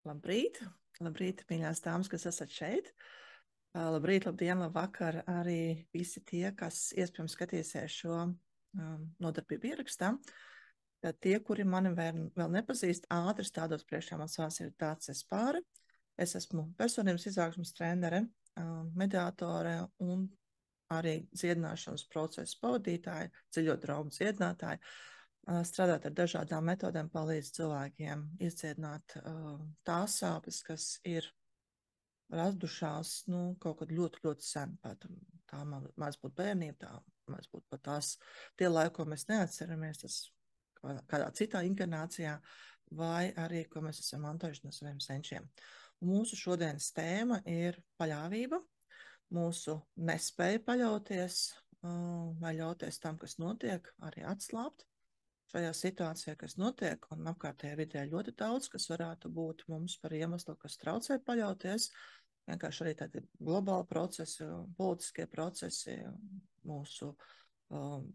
Labrīt! Labrīt, mīļās dāmas, kas esat šeit. Labrīt, labdien, labvakar arī visi tie, kas iespējams skatīsies šo nodarbību ierakstā. Tad tie, kuri mani vēl nepazīst, ātri stādos priekšā, man savās ir Dācis Pāri. Es esmu personības izaugsmes trenere, mediātore un arī dziedināšanas procesu pavadītāja, dziļo traumu dziedinātāja. Strādāt ar dažādām metodēm palīdz cilvēkiem izdziedināt tās sāpes, kas ir radušās kaut kad ļoti, ļoti sen. Tā mēdz būt bērnība, tā mēdz būt pat tie laiki, ko mēs neatceramies, tas kādā citā inkarnācijā, vai arī, ko mēs esam mantojuši no saviem senčiem. Un mūsu šodienas tēma ir paļāvība, mūsu nespēja paļauties vai ļauties tam, kas notiek, arī atslābt šajā situācijā, kas notiek, un apkārtējā vidē ļoti daudz, kas varētu būt mums par iemeslu, kas traucē paļauties. Vienkārši arī tādi globāli procesi, politiskie procesi, mūsu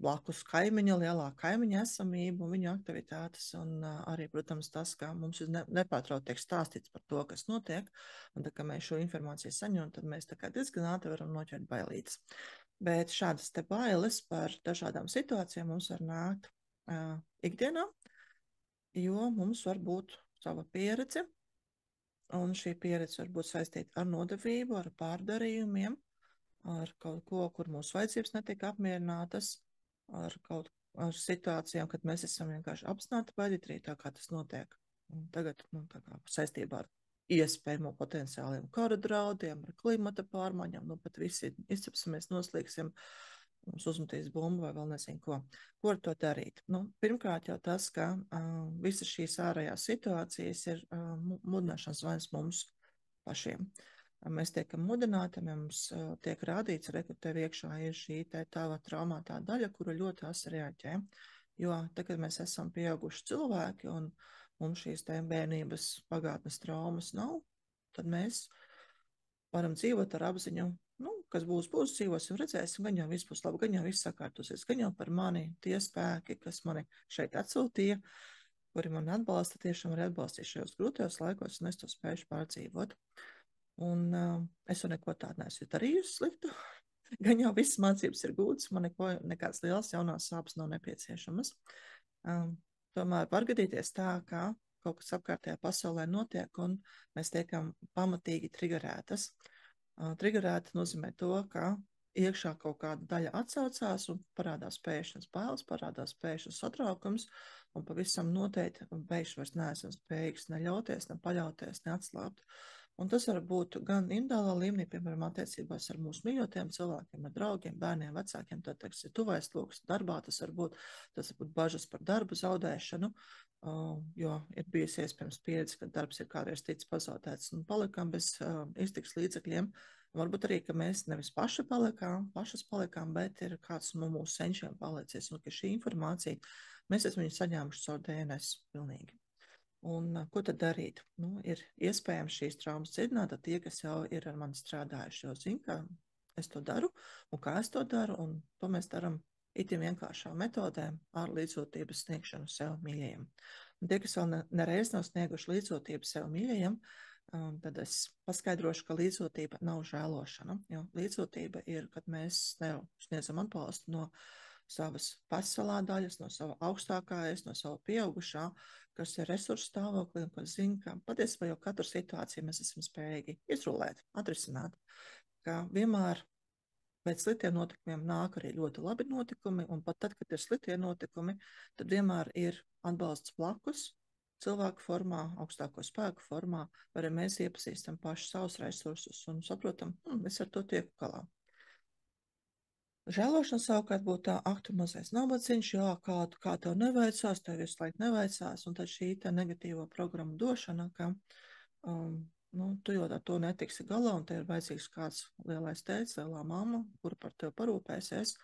blakus kaimiņa, lielā kaimiņa esamība un viņu aktivitātes, un arī, protams, tas, ka mums nepārtraukti tiek stāstīts par to, kas notiek, un tā, ka mēs šo informāciju saņemam, tad mēs tā kā diezgan ātri varam noķert bailītes. Bet šādas te bailes par dažādām situācijām mums var nākt ikdienā, jo mums var būt sava pieredze, un šī pieredze var būt saistīta ar nodevību, ar pārdarījumiem, ar kaut ko, kur mūsu vajadzības netiek apmierinātas, ar situācijām, kad mēs esam vienkārši apzināti baidīti tā, kā tas notiek. Un tagad tā kā saistībā ar iespējamo potenciāliem kara draudiem, ar klimata pārmaiņām, pat visi izcepsimies, noslīgsim, mums uzmetīs bumbu vai vēl nezinu ko. Ko ar to darīt? Pirmkārt jau tas, ka visas šīs ārējās situācijas ir mudināšanas vainas mums pašiem. Mēs tiekam mudināti, mums tiek rādīts, ka tev iekšā ir šī tava traumātā daļa, kura ļoti asi reaģē. Jo tagad mēs esam pieauguši cilvēki un mums šīs bērnības pagātnes traumas nav, tad mēs varam dzīvot ar apziņu, kas būs, dzīvosim, redzēsim, gan jau viss būs labi, gan jau viss sakārtosies, gan jau par mani tie spēki, kas mani šeit atsūtīja, kuri mani atbalsta, tiešām arī atbalstīs šajos grūtajos laikos, un es to spējuši pārdzīvot. Un es jau neko tādu neesmu darījusi sliktu, gan jau visas mācības ir gūtas, man nekāds liels jaunās sāpes nav nepieciešamas. Tomēr var gadīties tā, ka kaut kas apkārtējā pasaulē notiek, un mēs tiekam pamatīgi triggerētas. Triggerēta nozīmē to, ka iekšā kaut kāda daļa atsaucās un parādās pēkšņas bailes, parādās pēkšņas satraukums, un pavisam noteikti pēkšņi vairs neesam spējīgs neļauties, ne paļauties, ne atslābt. Un tas var būt gan individuālā līmenī, piemēram, attiecībās ar mūsu mīļotiem cilvēkiem, ar draugiem, bērniem, vecākiem, tad, tas ir tuvais loks, darbā tas var būt bažas par darbu zaudēšanu, jo ir bijusi iespējams pieredze, ka darbs ir kādreiz ticis pazaudēts un palikām bez iztiks līdzekļiem. Varbūt arī, ka mēs nevis pašas palikām, bet ir kāds no mūsu senčiem palicis, un ka šī informācija, mēs esam viņu saņēmuši caur DNS pilnīgi. Un ko tad darīt? Ir iespējams šīs traumas dziedināt, tad tie, kas jau ir ar mani strādājuši, jau zina, ka es to daru, un kā es to daru, un to mēs daram itin vienkāršām metodēm ar līdzjūtības sniegšanu sev mīļajiem. Un tie, kas vēl nereiz nav snieguši līdzjūtību sev mīļajiem, tad es paskaidrošu, ka līdzjūtība nav žēlošana, jo līdzjūtība ir, kad mēs sniedzam atbalstu no savas pasaulā daļas, no sava augstākā es, no sava pieaugušā, kas ir resursu stāvoklī, un kas zina, ka patiesībā jau katru situāciju mēs esam spējīgi izrulēt, atrisināt, ka vienmēr pēc sliktiem notikumiem nāk arī ļoti labi notikumi, un pat tad, kad ir sliktie notikumi, tad vienmēr ir atbalsts blakus, cilvēku formā, augstāko spēku formā, vai arī mēs iepazīstam paši savus resursus un saprotam, es ar to tieku galā. Žēlošana savukārt būtu tā, tu mazais nabadzīgs, jā, kā tev neveicās, tev visu laiku neveicās, un tad šī negatīvo programmu došana, ka tu jau ar to netiksi galā, un te ir vajadzīgs kāds lielais tēvs, lielā mamma, kura par tevi parūpēsies,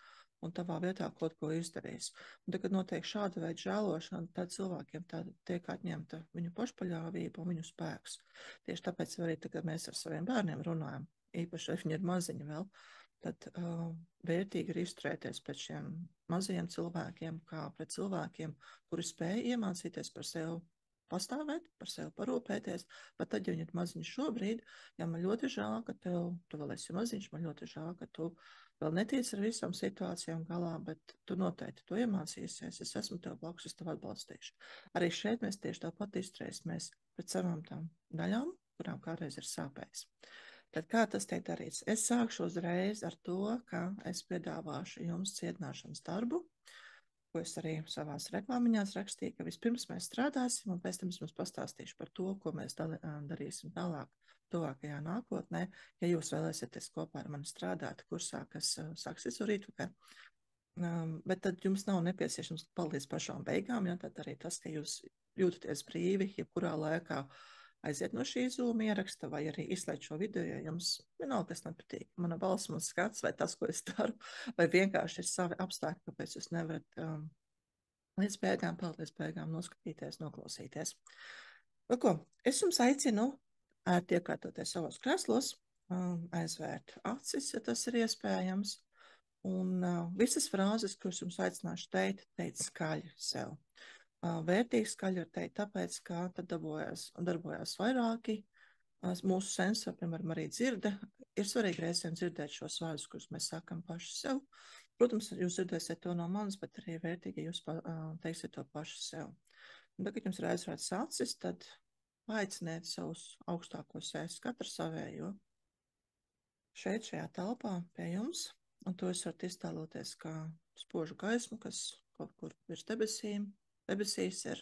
un tavā vietā kaut ko izdarīs. Un tad, kad notiek šāda veida žēlošana, tad cilvēkiem tiek atņemta viņu pašpaļāvība un viņu spēks. Tieši tāpēc arī, kad mēs ar saviem bērniem runājam, īpaši, ja viņi ir maziņi vēl, tad vērtīgi ir izturēties pret šiem mazajiem cilvēkiem, kā pret cilvēkiem, kuri spēj iemācīties par sevi pastāvēt, par sevi parūpēties, pat tad, ja viņi ir maziņi šobrīd, ja man ļoti žēl, ka tu vēl esi maziņš, man ļoti žēl, ka tu vēl netiec ar visām situācijām galā, bet tu noteikti to iemācīsies, es esmu tev blakus, es tev atbalstīšu. Arī šeit mēs tieši tāpat izturēsimies pret savām tām daļām, kurām kādreiz ir sāpējis. Tad kā tas tiek darīts? Es sākšu uzreiz ar to, ka es piedāvāšu jums cietināšanas darbu, ko es arī savās reklāmiņās rakstīju, ka vispirms mēs strādāsim, un pēc tam es jums pastāstīšu par to, ko mēs darīsim tālāk, tuvākajā nākotnē, ja jūs vēlēsieties kopā ar mani strādāt kursā, kas sāksies rītvakar. Bet tad jums nav nepieciešams palīdz pašām beigām, ja tad arī tas, ka jūs jūtaties brīvi, jebkurā laikā aiziet no šī Zoom ieraksta vai arī izslēgt šo video, ja jums vienalga, kas nepatīk. Mana balss, mans skats vai tas, ko es daru, vai vienkārši ir savi apstākļi, kāpēc jūs nevarat līdz beigām noskatīties, noklausīties. Nu, ko? Es jums aicinu iekārtoties savos krēslos, aizvērt acis, ja tas ir iespējams, un visas frāzes, kuras jums aicināšu teikt skaļi sev. Vērtīgi skaļi var teikt, tāpēc, ka tad darbojās vairāki mūsu sensori, piemēram, arī dzirde. Ir svarīgi reizēm dzirdēt šos vārdus, kurus mēs sakam paši sev. Protams, jūs dzirdēsiet to no manis, bet arī vērtīgi, ja jūs teiksiet to paši sev. Un tad, kad jums ir aizvērts acis, tad paaiciniet savus augstākos es, katru savējo, šeit, šajā telpā pie jums, un to es varu iztēloties kā spožu gaismu, kas kaut kur virs debesīs ir.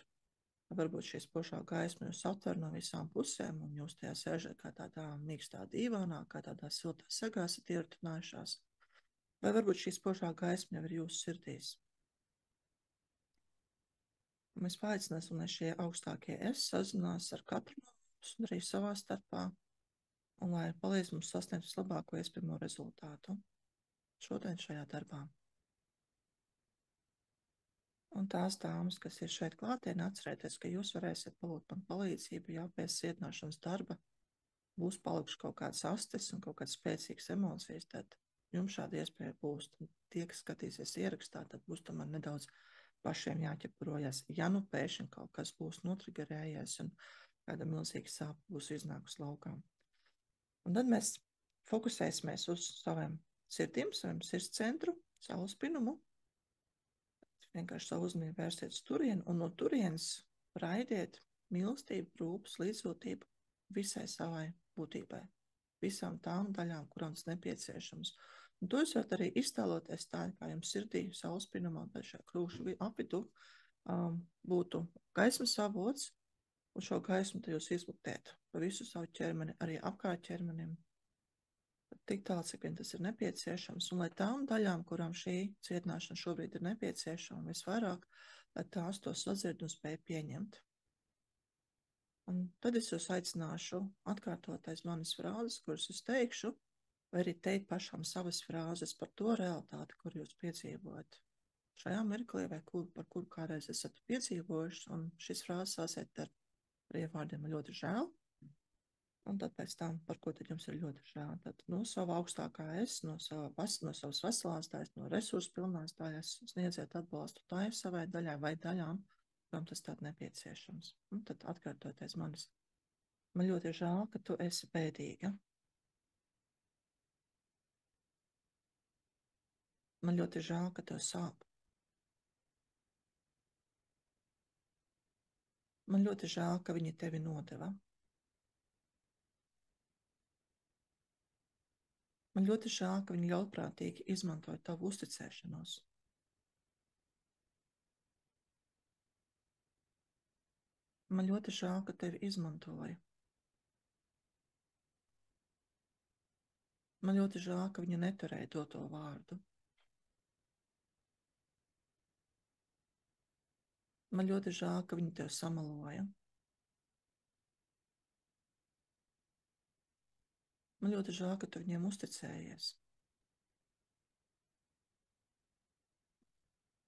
Varbūt šī spožā gaisma jūs atver no visām pusēm, un jūs tajā sēžat kā tādā mīkstā dīvānā, kā tādā siltā segā esat ieritinājušās. Vai varbūt šī spožā gaisma jau ir jūsu sirdīs. Mēs paaicināsim, lai šie augstākie es sazinās ar katru no mums un arī savā starpā, un lai palīdz mums sasniegt vislabāko iespējamo rezultātu šodien šajā darbā. Un tās dāmas, kas ir šeit klātienē, atcerieties, ka jūs varēsiet palūgt man palīdzību, ja pēc cietināšanas darba būs palikuši kaut kāds astes un kaut kāds spēcīgs emocijas, tad jums šāda iespēja būs. Tie, kas skatīsies ierakstā, tad būs tomēr nedaudz pašiem jāķeprojas. Ja nu pēkšņi kaut kas būs notrigerējies un kāda milzīga sāpe būs iznākus laukā. Un tad mēs fokusēsimies uz saviem sirdīm, saviem sirds centru, savu spinumu. Vienkārši savu uzmanību vērsiet uz turieni, un no turienes raidiet mīlestību, rūpes, līdzjūtību visai savai būtībai, visām tām daļām, kurām tas nepieciešams. Un to jūs varat arī iztēloties tā, kā jums sirdī, saulspinumā, vai šajā krūšu apvidu būtu gaismas avots, un šo gaismu te jūs izplatēt pa visu savu ķermeni, arī apkārt ķermenim, tik tālu, cik vien tas ir nepieciešams, un lai tām daļām, kurām šī cietināšana šobrīd ir nepieciešama visvairāk, lai tās to sadzird un spēj pieņemt. Un tad es jūs aicināšu atkārtot aiz manas frāzes, kuras es teikšu, vai arī teikt pašām savas frāzes par to realitāti, kur jūs piedzīvojat šajā mirklī, vai par kuru kādreiz esat piedzīvojuši, un šis frāzes sāsiet ar vārdiem man ļoti žēl. Un tad pēc tam, par ko tad jums ir ļoti žēl. Tad no sava augstākā es, no savas veselās daļas, no resursu pilnās daļas sniedziet atbalstu tai savai daļai vai daļām, kam tas tād nepieciešams. Un tad atkārtoties manis. Man ļoti žēl, ka tu esi bēdīga. Man ļoti žēl, ka tev sāp. Man ļoti žēl, ka viņi tevi nodeva. Man ļoti žēl, ka viņi ļaunprātīgi izmantoja tavu uzticēšanos. Man ļoti žēl, ka tevi izmantoja. Man ļoti žēl, ka viņa neturēja doto vārdu. Man ļoti žēl, ka viņi tev samaloja. Man ļoti žēl, ka tu viņiem uzticējies.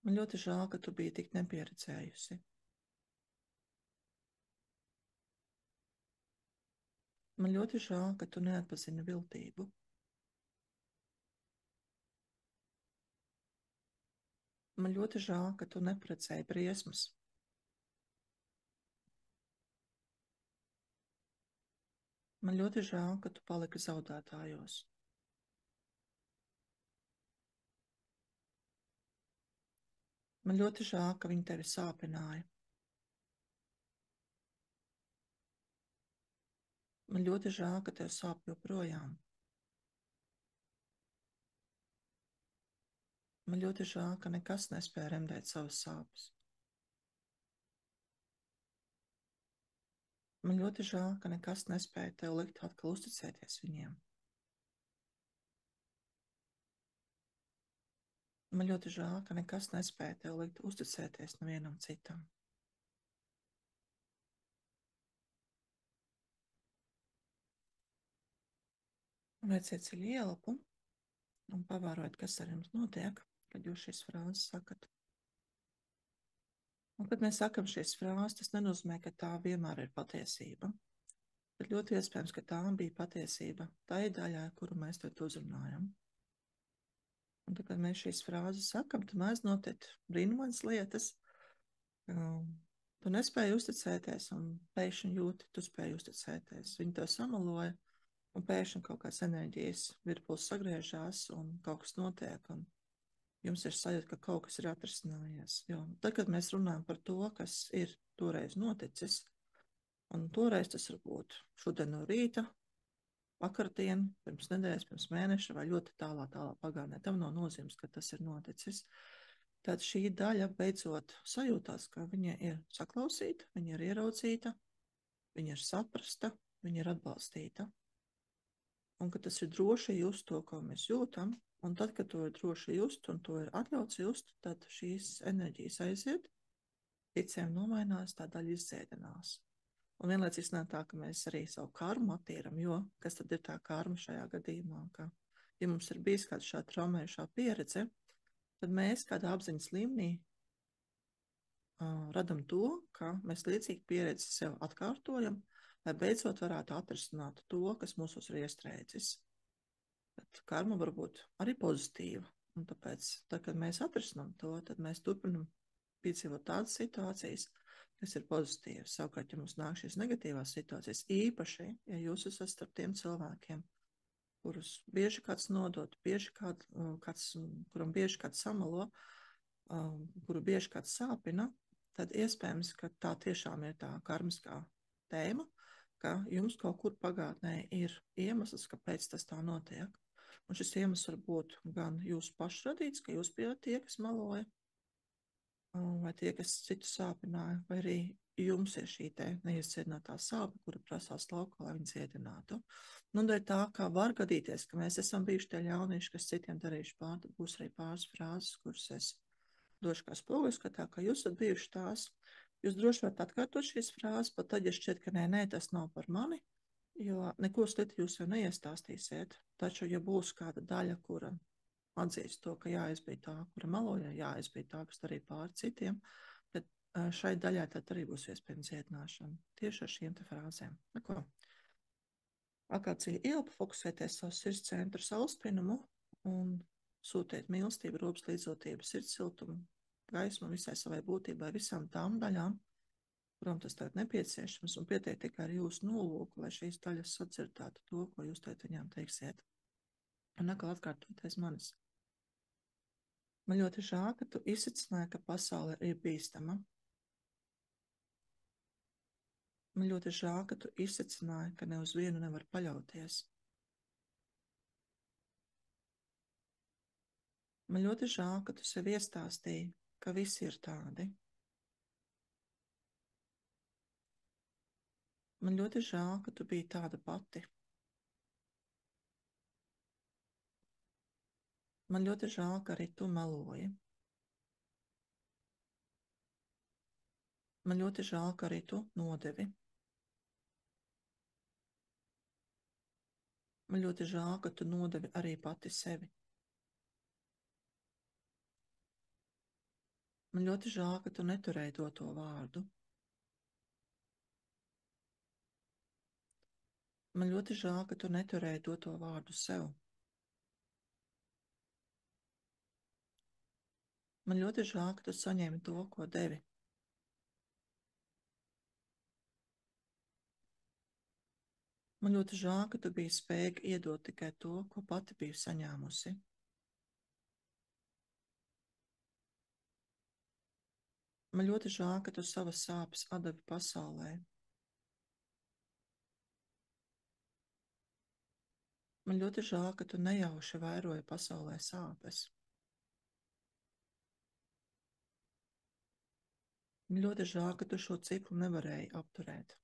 Man ļoti žēl, ka tu biji tik nepieredzējusi. Man ļoti žēl, ka tu neatpazini viltību. Man ļoti žēl, ka tu neparedzēji briesmas. Man ļoti žēl, ka tu paliki zaudētājos. Man ļoti žēl, ka viņi tevi sāpināja. Man ļoti žēl, ka tev sāp joprojām. Man ļoti žēl, ka nekas nespēja remdēt savas sāpes. Man ļoti žēl, ka nekas nespēja tev likt atkal uzticēties viņiem. Man ļoti žēl, ka nekas nespēja tev likt uzticēties nevienam citam. Veiciet dziļi ielpu un pavērojiet, kas ar jums notiek, kad jūs šīs frāzes sakat. Un, kad mēs sakam šīs frāzes, tas nenozīmē, ka tā vienmēr ir patiesība. Bet ļoti iespējams, ka tā bija patiesība tai daļai, kuru mēs tad uzrunājam. Un tad, kad mēs šīs frāzes sakam, tad mēs notiek brīnumainas lietas. Tu nespēji uzticēties, un pēkšņi jūti, tu spēji uzticēties. Viņi to samaloja, un pēkšņi kaut kāds enerģijas virpuls sagriežās, un kaut kas notiek, un jums ir sajūta, ka kaut kas ir atrisinājies. Jo tad, kad mēs runājam par to, kas ir toreiz noticis, un toreiz tas var būt šodien no rīta, vakardien, pirms nedēļas, pirms mēneša vai ļoti tālā pagātnē. Tam nav nozīmes, ka tas ir noticis. Tad šī daļa beidzot sajūtās, ka viņa ir saklausīta, viņa ir ieraudzīta, viņa ir saprasta, viņa ir atbalstīta. Un ka tas ir droši just to, ko mēs jūtam, un tad, kad to ir droši just un to ir atļauts just, tad šīs enerģijas aiziet, ticēm nomainās, tā daļa izdzēdinās. Un vienlaicīgi nāk tā, ka mēs arī savu karmu attīram, jo kas tad ir tā karma šajā gadījumā? Ka, ja mums ir bijis kāda šāda traumējušā pieredze, tad mēs kādā apziņas līmenī radam to, ka mēs līdzīgi pieredzi sev atkārtojam, lai beidzot varētu atrisināt to, kas mūsos ir iestrēdzis. Bet karma var būt arī pozitīva, un tāpēc, tad, kad mēs atrisinām to, tad mēs turpinam piedzīvot tādas situācijas, kas ir pozitīvas. Savukārt, ja mums nāk šīs negatīvās situācijas, īpaši, ja jūs esat starp tiem cilvēkiem, kurus bieži kāds nodod, kuram bieži kāds samalo, kuru bieži kāds sāpina, tad iespējams, ka tā tiešām ir tā karmiskā tēma, ka jums kaut kur pagātnē ir iemesls, kāpēc tas tā notiek. Un šis iemesls var būt gan jūsu pašradīts, ka jūs bijat tie, kas maloja, vai tie, kas citu sāpināja, vai arī jums ir šī neizcietinātā sāpe, kura prasās laukā, lai viņi cietinātu. Nu, dēļ tā, kā var gadīties, ka mēs esam bijuši tie ļaunieši, kas citiem darījuši pār, tad būs arī pāris frāzes, kuras es došu kā spoguļskatā, ka jūs esat bijuši tās. Jūs droši varat atkārtot šīs frāzes, pat tad, ja šķiet, ka nē, tas nav par mani, jo neko sliktu jūs jau neiestāstīsiet. Taču, ja būs kāda daļa, kura atzīst to, ka jā, es biju tā, kura meloja, jā, es biju tā, kas darīja pāri citiem, tad šai daļai tad arī būs iespējams cietināšana tieši ar šīm te frāzēm. Neko. Atkal dziļi ielpa, fokusēties savu sirds centru saulspinumu un sūtiet mīlestību, rūpes, līdzotību, sirds siltumu, gaismu visai savai būtībai, visām tām daļām, kurām tas tagad nepieciešams, un pieteikt tikai ar jūsu nolūku, lai šīs daļas sadzirdētu to, ko jūs tagad viņām teiksiet. Un atkal atkārtoties manis. Man ļoti žēl, ka tu izsicināji, ka pasaule ir bīstama. Man ļoti žēl, ka tu izsicināji, ka ne uz vienu nevar paļauties. Man ļoti žēl, ka tu sev iestāstīji, ka visi ir tādi. Man ļoti žēl, ka tu biji tāda pati. Man ļoti žēl, ka arī tu meloji. Man ļoti žēl, ka arī tu nodevi. Man ļoti žēl, ka tu nodevi arī pati sevi. Man ļoti žēl, ka tu neturēji doto vārdu. Man ļoti žēl, ka tu neturēji doto vārdu sev. Man ļoti žēl, ka tu saņēmi to, ko devi. Man ļoti žēl, ka tu biji spējīga iedot tikai to, ko pati biju saņēmusi. Man ļoti žēl, ka tu savas sāpes atdevi pasaulē. Man ļoti žēl, ka tu nejauši vairoji pasaulē sāpes. Man ļoti žēl, ka tu šo ciklu nevarēji apturēt.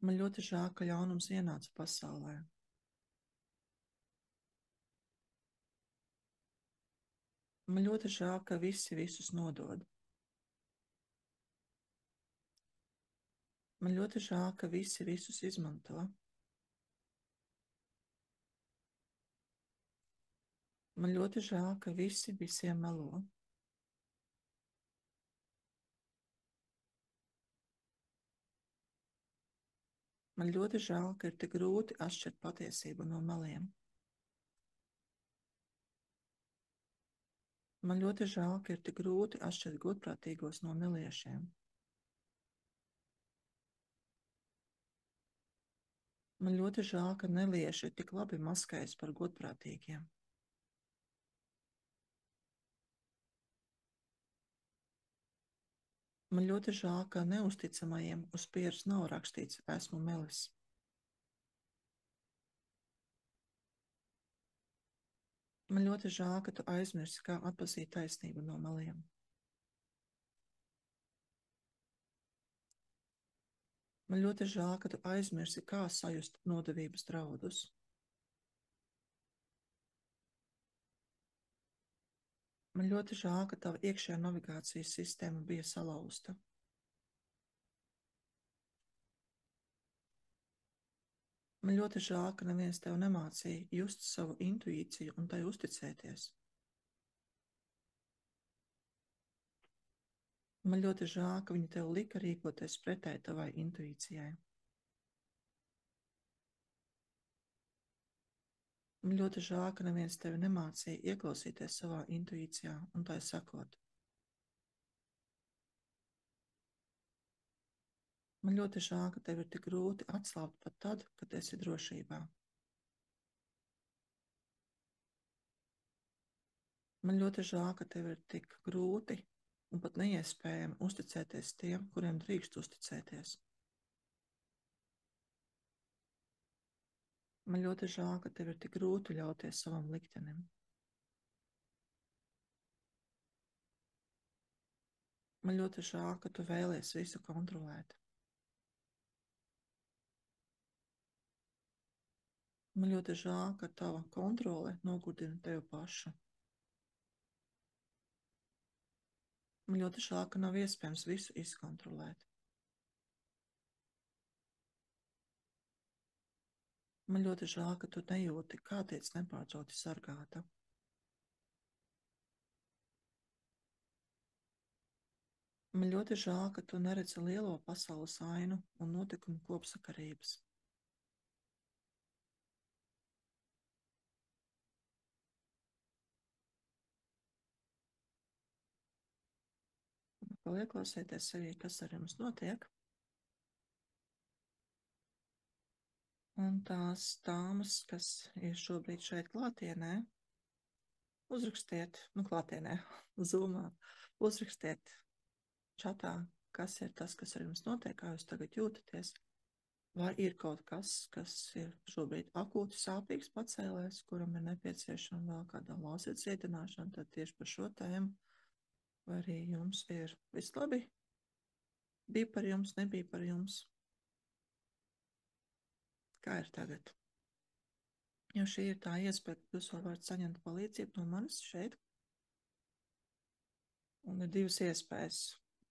Man ļoti žēl, ka ļaunums ienāca pasaulē. Man ļoti žēl, ka visi visus nodod. Man ļoti žēl, ka visi visus izmanto. Man ļoti žēl, ka visi visiem melo. Man ļoti žēl, ka ir tik grūti atšķirt patiesību no meliem. Man ļoti žēl, ka ir tik grūti atšķirt godprātīgos no neliešiem. Man ļoti žēl, ka nelieši tik labi maskējas par godprātīgiem. Man ļoti žēl, ka neusticamajiem uz pieres nav rakstīts esmu melis. Man ļoti žēl, ka tu aizmirsi, kā atpazīt taisnību no meliem. Man ļoti žēl, ka tu aizmirsi, kā sajust nodevības draudus. Man ļoti žēl, ka tava iekšējā navigācijas sistēma bija salauzta. Man ļoti žēl, ka neviens tev nemācīja just savu intuīciju un tai uzticēties. Man ļoti žēl, ka viņi tev lika rīkoties pretēji tavai intuīcijai. Man ļoti žēl, ka neviens tevi nemācīja ieklausīties savā intuīcijā un tai sakot. Man ļoti žēl, ka tev ir tik grūti atslābt pat tad, kad esi drošībā. Man ļoti žēl, ka tev ir tik grūti un pat neiespējami uzticēties tiem, kuriem drīkst uzticēties. Man ļoti žēl, ka tev ir tik grūti ļauties savam liktenim. Man ļoti žēl, ka tu vēlies visu kontrolēt. Man ļoti žēl, ka tava kontrole nogurdina tevi pašu. Man ļoti žēl, ka nav iespējams visu izkontrolēt. Man ļoti žēl, ka tu nejūti, kā tiec nepārtraukti sargāta. Man ļoti žēl, ka tu neredzi lielo pasaules ainu un notikumu kopsakarības. Vēl ieklausieties sevī, kas ar jums notiek. Un tās dāmas, kas ir šobrīd šeit klātienē, uzrakstiet, klātienē, Zoomā, uzrakstiet čatā, kas ir tas, kas ar jums notiek, kā jūs tagad jūtaties. Vai ir kaut kas, kas ir šobrīd akūti sāpīgs pacēlēs, kuram ir nepieciešama vēl kāda lausiet dziedināšana, tad tieši par šo tēmu. Vai arī jums ir viss labi? Bija par jums, nebija par jums? Kā ir tagad? Jo šī ir tā iespēja, ka jūs vēl varat saņemt palīdzību no manis šeit. Un ir divas iespējas.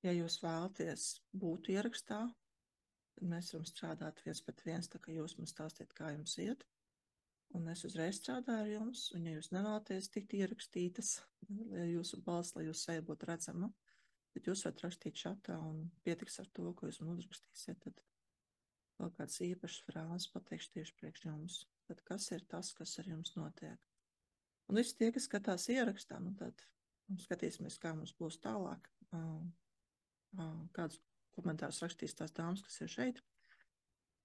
Ja jūs vēlaties būt ierakstā, tad mēs varam strādāt viens pret viens, tā kā jūs man stāstiet, kā jums iet. Un es uzreiz strādāju ar jums, un ja jūs nevēlaties tikt ierakstītas, lai jūsu balss, lai jūsu seja būtu redzama, tad jūs varat rakstīt čatā un pietiks ar to, ko jūs man uzrakstīsiet. Tad vēl kāds īpašs frāzes pateikšu tieši priekš jums. Tad kas ir tas, kas ar jums notiek? Un visi tie, kas skatās ierakstā, tad skatīsimies, kā mums būs tālāk. Kādus komentārus rakstīs tās dāmas, kas ir šeit.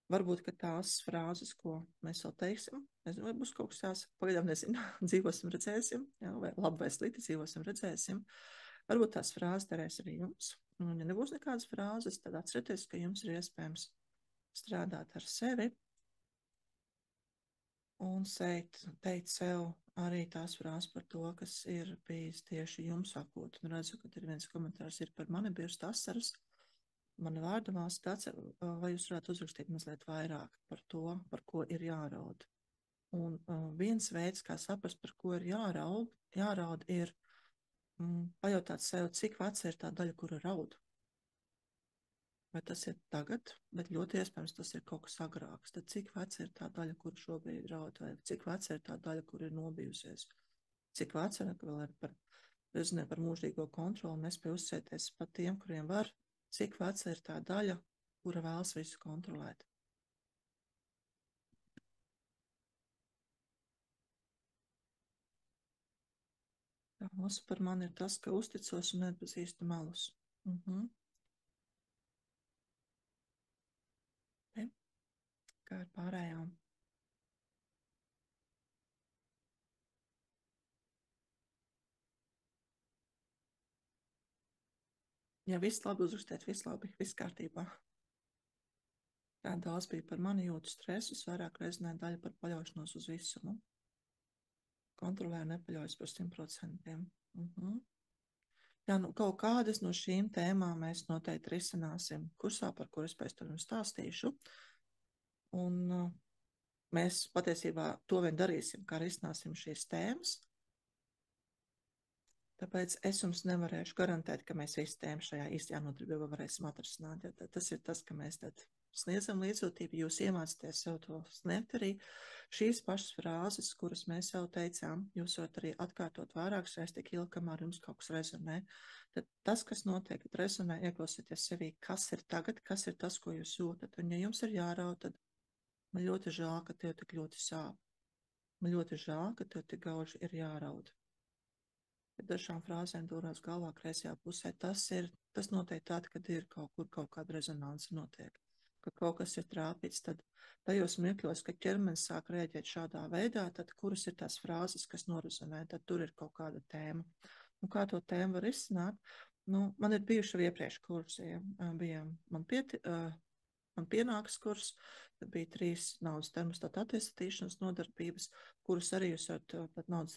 Varbūt, ka tās frāzes, ko mēs vēl teiksim, nezinu, vai būs kaut kas jāsaka, pagaidām nezinu, dzīvosim, redzēsim, jā, vai labi vai slikti dzīvosim, redzēsim. Varbūt tās frāzes derēs arī jums. Un, ja nebūs nekādas frāzes, tad atcerieties, ka jums ir iespējams strādāt ar sevi un teikt sev arī tās frāzes par to, kas ir bijis tieši jums sakot. Un redzu, ka ir viens komentārs ir par mani birst asaras. Mana vārda māsa tāds, vai jūs varētu uzrakstīt mazliet vairāk par to, par ko ir jāraud. Un viens veids, kā saprast, par ko ir jāraud ir pajautāt sev, cik veca ir tā daļa, kura raud. Vai tas ir tagad, bet ļoti iespējams tas ir kaut kas agrāks. Tad cik veca ir tā daļa, kura šobrīd raud, vai cik veca ir tā daļa, kur ir nobijusies. Cik veca ir vēl par, nezinu, par mūžīgo kontroli, nespēj uzsēties pat tiem, kuriem var. Cik veca ir tā daļa, kura vēlas visu kontrolēt. Tā mūsu par mani ir tas, ka uzticos un neatpazīstu melus. Okay. Kā ar pārējām? Ja viss labi uzrakstēt, viss labi, viss kārtībā. Tā daudz bija par mani jūtu stresus, vairāk reizē daļa par paļaušanos uz visumu. Kontrolē nepaļaujas par 100%. Jā, nu, kaut kādas no šīm tēmām mēs noteikti risināsim kursā, par kur es pēc tam stāstīšu. Un mēs patiesībā to vien darīsim, kā risināsim šīs tēmas. Tāpēc es jums nevarēšu garantēt, ka mēs visi tēmu šajā īstajā nodarbībā varēsim atrisināt. Ja tas ir tas, ka mēs tad sniedzam līdzjūtību, jūs iemācāties sev to sniegt arī. Šīs pašas frāzes, kuras mēs jau teicām, jūs varat arī atkārtot vairākas reizes tik ilgi, kamēr jums kaut kas rezonē. Tad tas, kas notiek, kad rezonē, ieklausieties sevī, kas ir tagad, kas ir tas, ko jūs jūtat. Un ja jums ir jāraud, tad man ļoti žēl, ka tev tik ļoti sāp. Man ļoti žēl, ka tev tik gauži ir jāraud. Dažām frāzēm durās galvā kreisajā pusē. Tas notiek tad, kad ir kaut kāda rezonanse notiek. Kad kaut kas ir trāpīts, tad tajos mirkļos, kad ķermenis sāk rēģēt šādā veidā, tad kuras ir tās frāzes, kas norezonē, tad tur ir kaut kāda tēma. Un kā to tēmu var izsnāt? Nu, man ir bijuši jau iepriekš kursi, bija man pienāks kurs, tad bija 3 naudas termostata attīstīšanas nodarbības, kuras arī jūs varat, pat naudas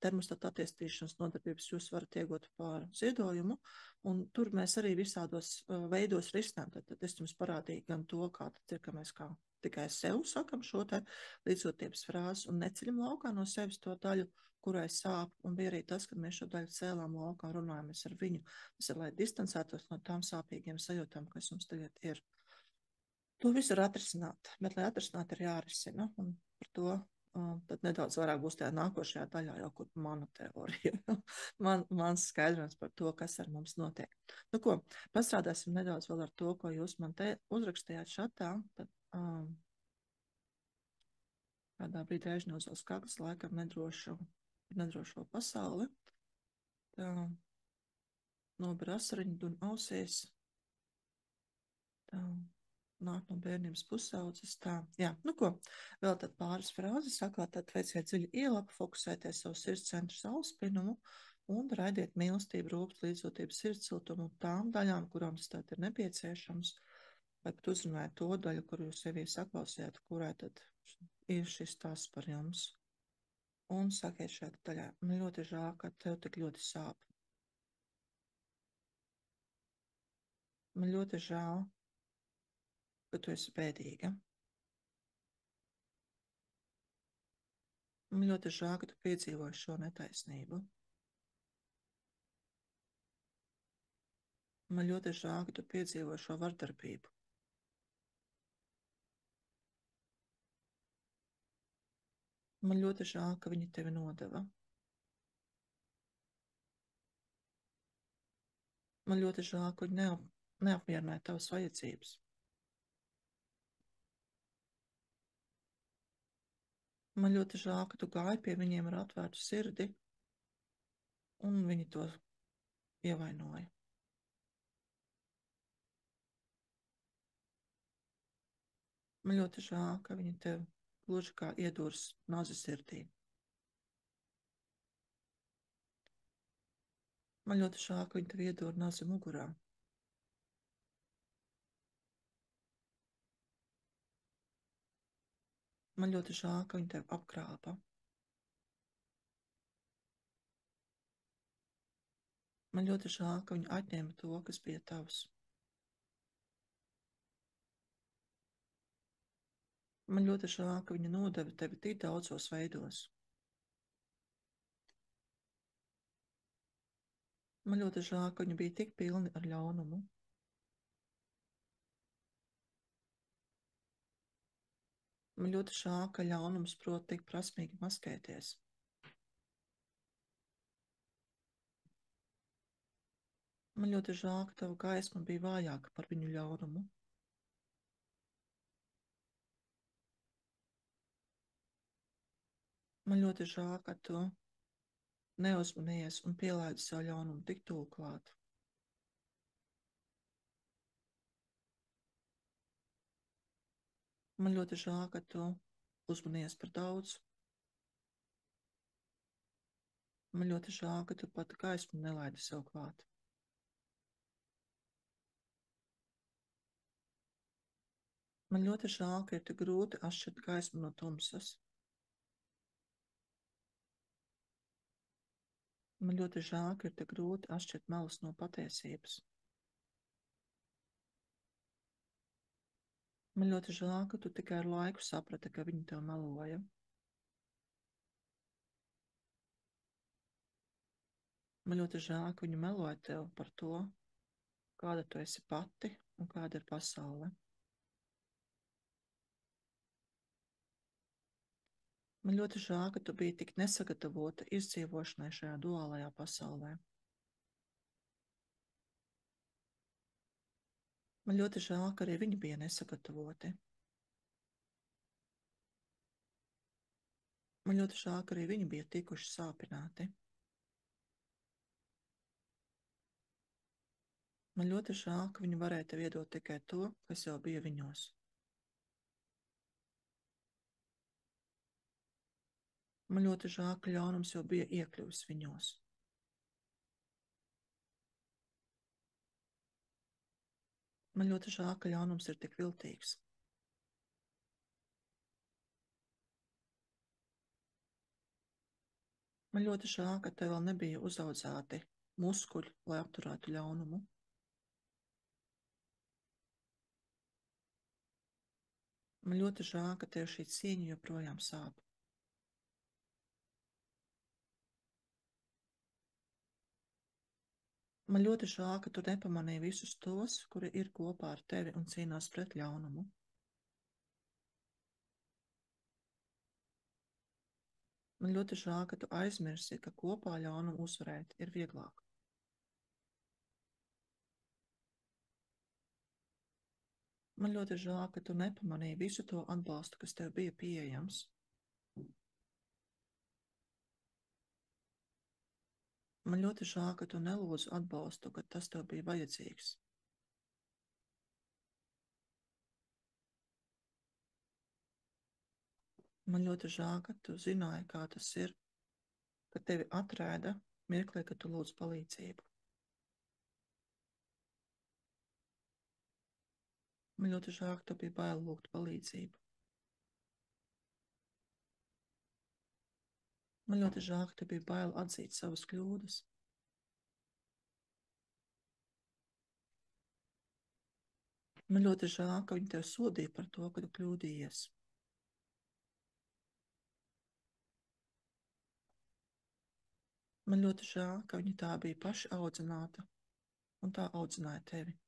termostata attīstīšanas nodarbības jūs varat iegūt par ziedojumu, un tur mēs arī visādos veidos risinām. Tad es jums parādīju gan to, kā tad ir, ka mēs kā tikai sev sakam šo te līdzjūtības frāzi un neceļam laukā no sevis to daļu, kurai sāp, un bija arī tas, kad mēs šo daļu cēlām laukā, runājamies ar viņu. Tas ir, lai distancētos no tām sāpīgiem sajūtām, kas mums tagad ir. To visu var atrisināt, bet, lai atrisinātu, ir jārisina. Un par to tad nedaudz vairāk būs tajā nākošajā daļā, jau kur mana teorija. Mans skaidrojums par to, kas ar mums notiek. Nu ko, pastrādāsim nedaudz vēl ar to, ko jūs man te uzrakstījāt šatā. Tad kādā brīdī aizņos uz kaklas, laikam nedrošo pasauli. Tā nobir asariņu un ausīs. Tā nāk no bērnības pusaudzes. Tā, jā, nu ko, vēl tad pāris frāzes sakāt, tad veiciet dziļu ielapu, fokusēties savu sirds centru saulespinumu un raidiet mīlestību, rūpes, līdzjūtību, sirdsiltumu tām daļām, kurām tas tad ir nepieciešams, vai pat uzrunājot to daļu, kur jūs sevī saklausījāt, kurai tad ir šis tās par jums. Un sakiet šajā daļā, man ļoti žēl, ka tev tik ļoti sāp. Man ļoti žēl, ka tu esi bēdīga. Man ļoti žēl, ka tu piedzīvoji šo netaisnību. Man ļoti žēl, ka tu piedzīvoji šo vardarbību. Man ļoti žēl, ka viņi tevi nodeva. Man ļoti žēl, ka viņi neapmierināja tavas vajadzības. Man ļoti žēl, ka tu gāji pie viņiem ar atvērtu sirdi, un viņi to ievainoja. Man ļoti žēl, ka viņa tev gluži kā iedūrs nazi sirdī. Man ļoti žēl, ka viņa tev iedūr nazi mugurā. Man ļoti žēl, ka viņa tev apkrāpa. Man ļoti žēl, ka viņa atņēma to, kas bija tavs. Man ļoti žēl, ka viņa nodeva tevi tik daudzos veidos. Man ļoti žēl, ka viņi bija tik pilni ar ļaunumu. Man ļoti žēl, ka ļaunums prot tik prasmīgi maskēties. Man ļoti žēl, ka tava gaisma bija vājāka par viņu ļaunumu. Man ļoti žēl, ka tu neuzmanījies un pielaidi savu ļaunumu tik tuvu klāt. Man ļoti žēl, ka tu uzmanījies par daudz. Man ļoti žēl, ka tu pat gaismu nelaidi sev klāt. Man ļoti žēl, ka ir tik grūti atšķirt gaismu no tumsas. Man ļoti žēl, ka ir tik grūti atšķirt melus no patiesības. Man ļoti žēl, ka tu tikai ar laiku saprati, ka viņi tev meloja. Man ļoti žēl, ka viņi meloja tev par to, kāda tu esi pati un kāda ir pasaule. Man ļoti žēl, ka tu biji tik nesagatavota izdzīvošanai šajā duālajā pasaulē. Man ļoti žēl, ka arī viņi bija nesagatavoti. Man ļoti žēl, ka arī viņi bija tikuši sāpināti. Man ļoti žēl, ka viņi varēja tev iedot tikai to, kas jau bija viņos. Man ļoti žēl, ka ļaunums jau bija iekļuvis viņos. Man ļoti žēl, ka ļaunums ir tik viltīgs. Man ļoti žēl, ka tev vēl nebija uzaudzēti muskuļi, lai apturētu ļaunumu. Man ļoti žēl, ka tev šī cīņa joprojām sāp. Man ļoti žēl, ka tu nepamanīji visus tos, kuri ir kopā ar tevi un cīnās pret ļaunumu. Man ļoti žēl, ka tu aizmirsi, ka kopā ļaunumu uzvarēt ir vieglāk. Man ļoti žēl, ka tu nepamanīji visu to atbalstu, kas tev bija pieejams. Man ļoti žēl, ka tu nelūdzi atbalstu, kad tas tev bija vajadzīgs. Man ļoti žēl, ka tu zināji, kā tas ir, kad tevi atrāda mirklī, kad tu lūdz palīdzību. Man ļoti žēl, ka tu biji bail lūgt palīdzību. Man ļoti žēl, ka tu biji bail atzīt savas kļūdas. Man ļoti žēl, ka viņi tev sodīja par to, ka tu kļūdījies. Man ļoti žēl, ka viņi tā bija paši audzināta un tā audzināja tevi.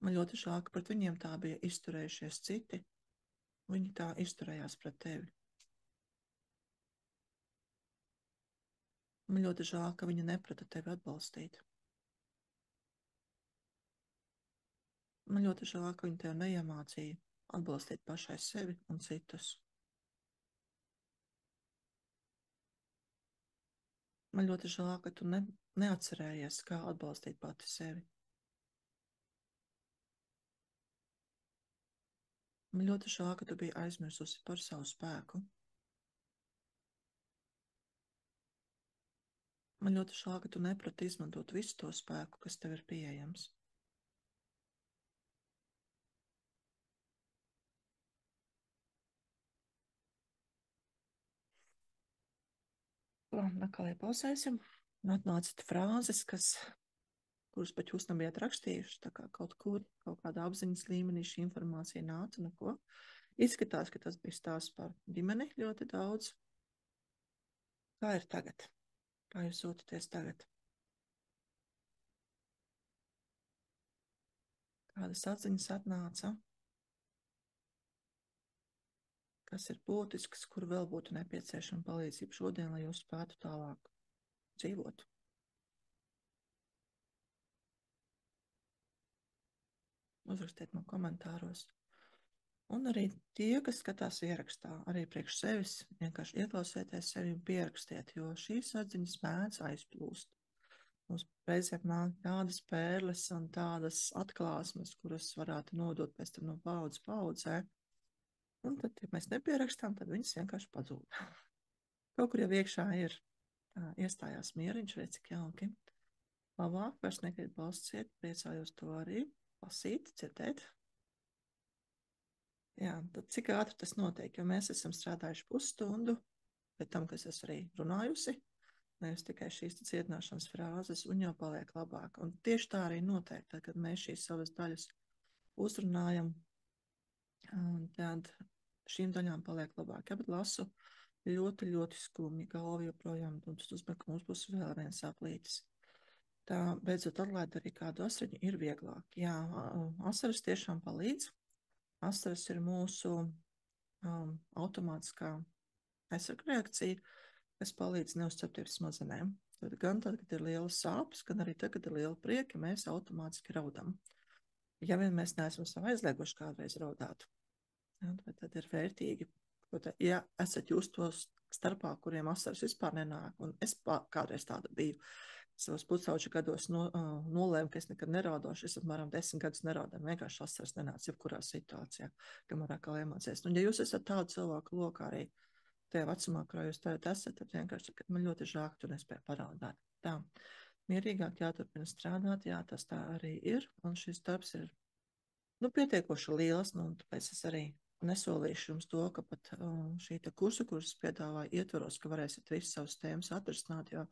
Man ļoti žēl, ka pret viņiem tā bija izturējušies citi, viņi tā izturējās pret tevi. Man ļoti žēl, ka viņi neprata tevi atbalstīt. Man ļoti žēl, ka viņi tev neiemācīja atbalstīt pašai sevi un citus. Man ļoti žēl, ka tu neatcerējies, kā atbalstīt pati sevi. Man ļoti žēl, ka tu biji aizmirsusi par savu spēku. Man ļoti žēl, ka tu neprati izmantot visu to spēku, kas tev ir pieejams. Atkal pausēsim. Atnācat frāzes, kuras pat jūs nebijat rakstījuši, tā kā kaut kādā apziņas līmenī šī informācija nāca, neko. Izskatās, ka tas bija stāsts par ģimeni ļoti daudz. Kā ir tagad? Kā jūs jūtaties tagad? Kādas atziņas atnāca? Kas ir būtisks, kur vēl būtu nepieciešama palīdzība šodien, lai jūs spētu tālāk dzīvot? Uzrakstiet man komentāros. Un arī tie, kas skatās ierakstā, arī priekš sevis, vienkārši ieklausieties sevi un pierakstiet, jo šīs atziņas mēdz aizplūst. Mums reizēm nāk tādas pērles un tādas atklāsmes, kuras varētu nodot pēc tam no paudzes paudzē. Un tad, ja mēs nepierakstām, tad viņas vienkārši pazūd. Kaut kur jau iekšā ir iestājās mieriņš, redz, cik jauki. Labāk, vairs nekrīt balsts iet, priecājos to arī lasīt, dzirdēt. Jā, tad cik ātri tas notiek, jo mēs esam strādājuši pusstundu, pēc tam, kas es arī runājusi, nevis tikai šīs cietināšanas frāzes, un jau paliek labāk. Un tieši tā arī notiek, tad, kad mēs šīs savas daļas uzrunājam, tad šīm daļām paliek labāk. Ja, bet lasu ļoti, ļoti skumji, galva joprojām, un tas uzmet, ka mums būs vēl viens aplītis. Tā, beidzot atlaid arī kādu asariņu, ir vieglāk. Jā, asaras tiešām palīdz. Asaras ir mūsu automātiskā aizsarga reakcija, kas palīdz neuzcepties smadzenēm. Tad gan tad, kad ir lielas sāpes, gan arī tad, kad ir liela prieka, mēs automātiski raudam. Ja vien mēs neesam sev aizlieguši kādreiz raudāt, ja, tad ir vērtīgi. Ja esat jūs tos starpā, kuriem asaras vispār nenāk, un es kādreiz tāda biju, savos pusauģu gados nolēmu, ka es nekad neraudošu, es apmēram 10 gadus neraudāju, vienkārši asaras nenāca jebkurā situācijā, kamēr atkal iemācījos. Un ja jūs esat tādu cilvēku lokā arī tajā vecumā, kurā jūs tagad esat, tad vienkārši, ka man ļoti žēl, ka tu nespēji paraudāt. Tā, mierīgāk jāturpina strādāt, jā, tas tā arī ir, un šis darbs ir pietiekoši liels, un tāpēc es arī nesolīšu jums to, ka pat šī kursa, kuras piedāvāja ietvaros, ka varēsiet visu savus tēmas atrisināt, jo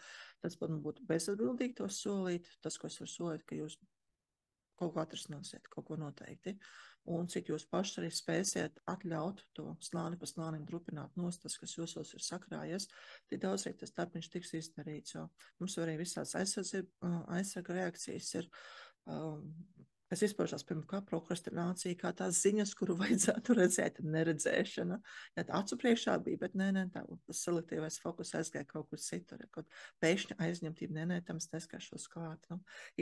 tas pat būtu bezatbildīgi to solīt. Tas, ko es varu solīt, ka jūs kaut ko atrisināsiet, kaut ko noteikti. Un cik jūs paši arī spēsiet atļaut to slāni pa slānim drupināt nost, tas, kas jūsos ir sakrājies, tik daudz arī tas tarpiņš tiks izdarīts, jo mums arī visās aizsarga reakcijas ir kas izpaužās, piemēram, kā prokrastinācija, kā tās ziņas, kuru vajadzētu redzēt, neredzēšana. Ja tā acu priekšā bija, bet nē, tā, tas selektīvais fokus aizgāja kaut kur citur. Kaut pēkšņa aizņemtība, nē, tam es neskaršos klāt.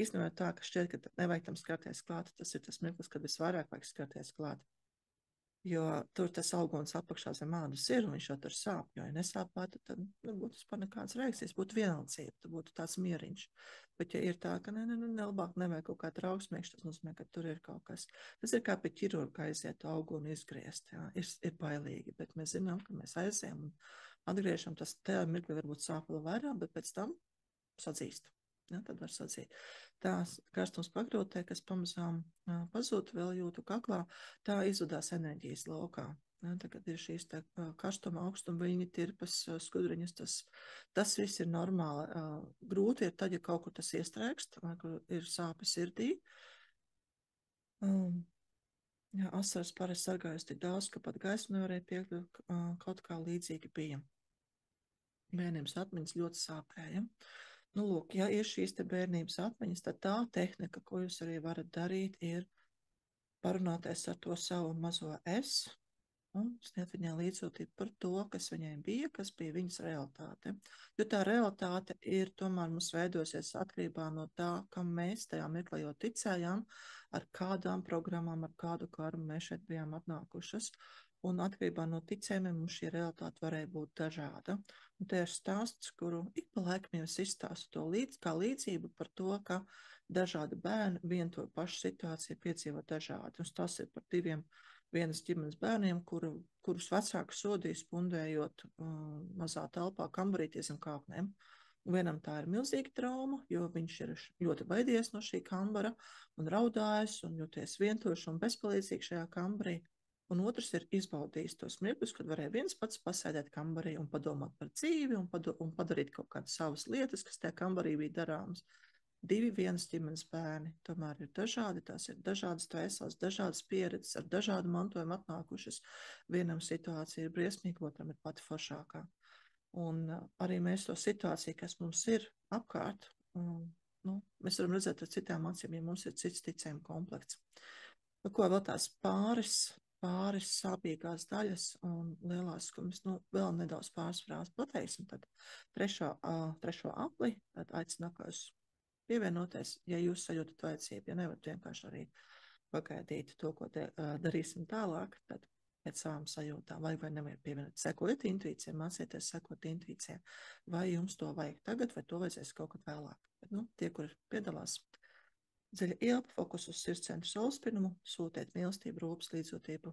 Īstenībā tā, ka šķiet, ka nevajag tam skarties klāt, tas ir tas mirklis, kad visvairāk vajag skarties klāt. Jo tur tas augons apakšā zem ādas ir, un viņš jau tur sāp. Jo, ja nesāpētu, tad nebūtu vispār nekādas reakcijas, būtu vienaldzība, tad būtu tāds mieriņš. Bet, ja ir tā, ka labāk nevajag kaut kā trauksmīgs, tas nozīmē, ka tur ir kaut kas. Tas ir kā pie ķirurga aiziet to augunu izgriezt. Jā. Ir bailīgi, bet mēs zinām, ka mēs aizējam un atgriežam. Tas tajā mirklī varbūt sāp vēl vairāk, bet pēc tam sadzīst. Ja, tad var sacīt. Tās karstums pagrotē, kas pamazām pazūd, vēl jūtu kaklā, tā izvadās enerģijas laukā. Ja, tagad ir šīs karstuma, augstuma, viļņi, tirpas, skudriņas, tas viss ir normāli. Grūti ir tad, ja kaut kur tas iestrēgst, vai kur ir sāpes sirdī. Ja, asaras parasti sargājas tik daudz, ka pat gaismu nevarēja piekļūt, kaut kā līdzīgi bija. Bērnības atmiņas ļoti sāpēja. Lūk, ja ir šīs te bērnības atmiņas, tad tā tehnika, ko jūs arī varat darīt, ir parunāties ar to savu mazo es un sniegt viņai līdzjūtību par to, kas viņai bija, kas bija viņas realitāte. Jo tā realitāte ir tomēr mums veidosies atkarībā no tā, kam mēs tajā mirklī jau ticējām, ar kādām programmām, ar kādu karmu mēs šeit bijām atnākušas. un atkarībā no ticējumiem mums šī realitāte varēja būt dažāda. Un te ir stāsts, kuru ik pa laikam jau es izstāstu to kā līdzību par to, ka dažādi bērni vienu to pašu situāciju piedzīvo dažādi. Un tas ir par diviem vienas ģimenes bērniem, kurus vecāki sodīja spundējot mazā telpā kambarīties un kāpnēm. Un vienam tā ir milzīga trauma, jo viņš ir ļoti baidies no šī kambara un raudājis un jūties vientuļš un bezpalīdzīgs šajā kambarī. Un otrs ir izbaudījis tos mirkļus, kad varēja viens pats pasēdēt kambarī un padomāt par dzīvi un padarīt kaut kādas savas lietas, kas tajā kambarī bija darāmas. Divi vienas ģimenes bērni tomēr ir dažādi, tās ir dažādas tvēseles, dažādas pieredzes, ar dažādu mantojumu atnākušas. Vienam situācija ir briesmīga, otram ir pati foršākā. Un arī mēs to situāciju, kas mums ir apkārt, mēs varam redzēt ar citām acīm, ja mums ir cits ticējuma komplekts. Ko vēl tās pāris sāpīgās daļas un lielās skumjas, vēl nedaudz pārsvarās pateiksim, tad trešo apli, tad aicinu jūs pievienoties, ja jūs sajūtat vajadzību, ja nevarat vienkārši arī pagaidīt to, ko darīsim tālāk, tad pēc savām sajūtām, vai nevajag pievienot, sekojiet intuīcijai, mācieties sekot intuīcijai, vai jums to vajag tagad, vai to vajadzēs kaut kad vēlāk. Bet, tie, kur piedalās, dziļa ielpa, fokus uz sirdscentru saulspirnumu, sūtiet mīlestību, rūpes, līdzjūtību,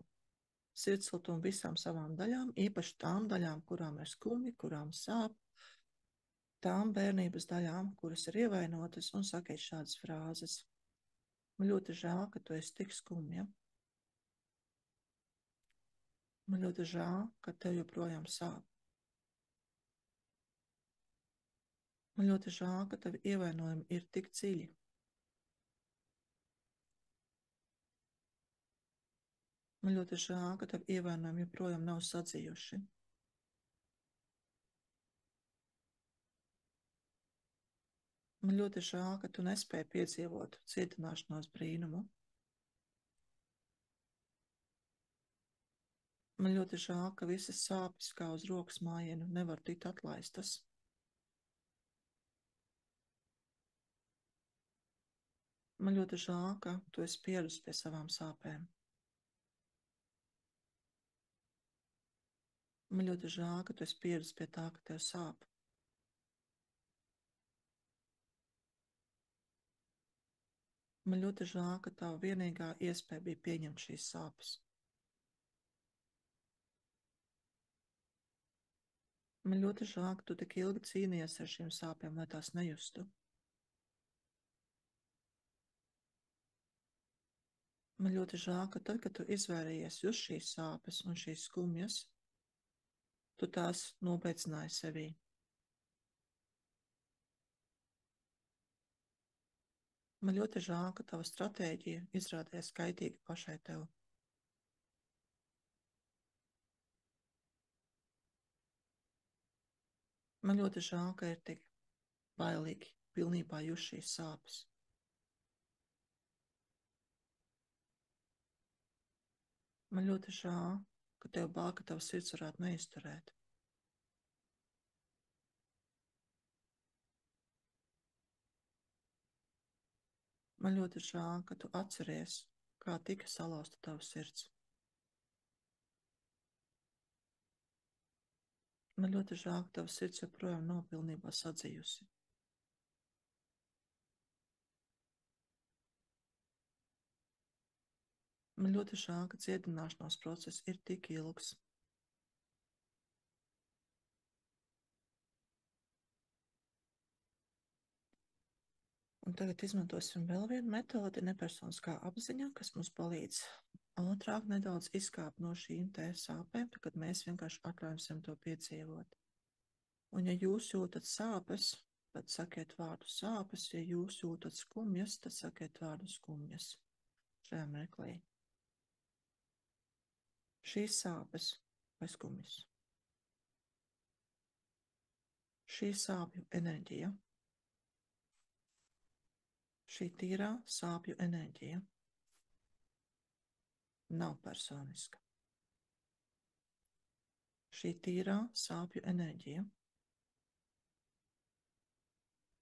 sirdsiltumu visām savām daļām, īpaši tām daļām, kurām ir skumji, kurām sāp, tām bērnības daļām, kuras ir ievainotas, un sakiet šādas frāzes. Man ļoti žēl, ka tu esi tik skumja. Man ļoti žēl, ka tev joprojām sāp. Man ļoti žēl, ka tavi ievainojumi ir tik dziļi. Man ļoti žēl, ka tavi ievainojumi joprojām nav sadzījuši. Man ļoti žēl, ka tu nespēji piedzīvot cietināšanās brīnumu. Man ļoti žēl, ka visas sāpes kā uz rokas mājienu nevar tikt atlaistas. Man ļoti žēl, ka tu esi pieradusi pie savām sāpēm. Man ļoti žēl, ka tu esi pieradusi pie tā, ka tev sāp. Man ļoti žēl, ka tava vienīgā iespēja bija pieņemt šīs sāpes. Man ļoti žēl, ka tu tik ilgi cīnījies ar šīm sāpēm, lai tās nejustu. Man ļoti žēl, ka tad, kad tu izvairījies just šīs sāpes un šīs skumjas, tu tās nobeicināji sevī. Man ļoti žēl, ka tava stratēģija izrādījās kaitīga pašai tev. Man ļoti žēl, ka ir tik bailīgi pilnībā just šīs sāpes. Man ļoti žēl, ka tev bail, ka tavs sirds varētu neizturēt. Man ļoti žēl, ka tu atceries, kā tika salauzta tava sirds. Man ļoti žēl, ka tava sirds joprojām nav pilnībā sadzījusi. Man ļoti žēl, ka dziedināšanās process ir tik ilgs. Un tagad izmantosim vēl vienu metodi, nepersoniskā apziņa, kas mums palīdz ātrāk nedaudz izkāpt no šīm te sāpēm, kad mēs vienkārši atļaujam to piedzīvot. Un ja jūs jūtat sāpes, tad sakiet vārdu sāpes, ja jūs jūtat skumjas, tad sakiet vārdu skumjas šajā mirklī. Šīs sāpes vai skumjas. Šī sāpju enerģija. Šī tīrā sāpju enerģija nav personiska. Šī tīrā sāpju enerģija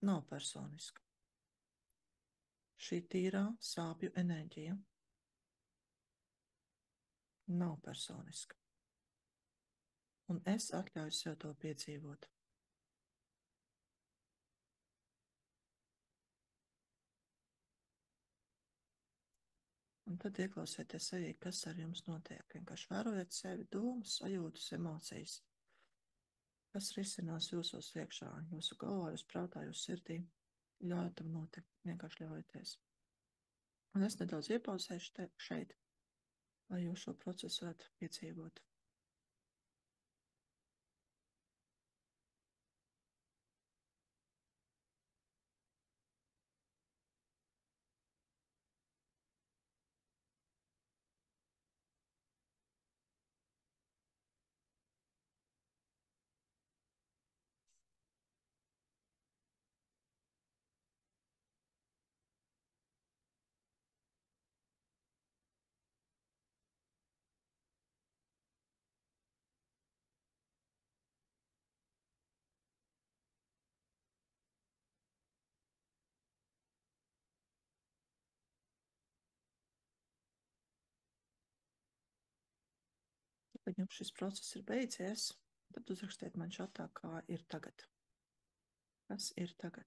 nav personiska. Šī tīrā sāpju enerģija nav personiska. Un es atļauju sev to piedzīvot. Un tad ieklausieties sevī, kas ar jums notiek. Vienkārši vērojiet sevi, domas, sajūtas, emocijas. Kas risinās jūsos iekšā, jūsu galvā, jūsu prātā, jūsu sirdī. Ļaujiet tam notikt, vienkārši ļaujieties. Un es nedaudz iepauzēšu šeit, lai jūs šo procesu varētu piedzīvot. Kad jums šis process ir beidzies, tad uzrakstiet man čatā, kā ir tagad. Kas ir tagad?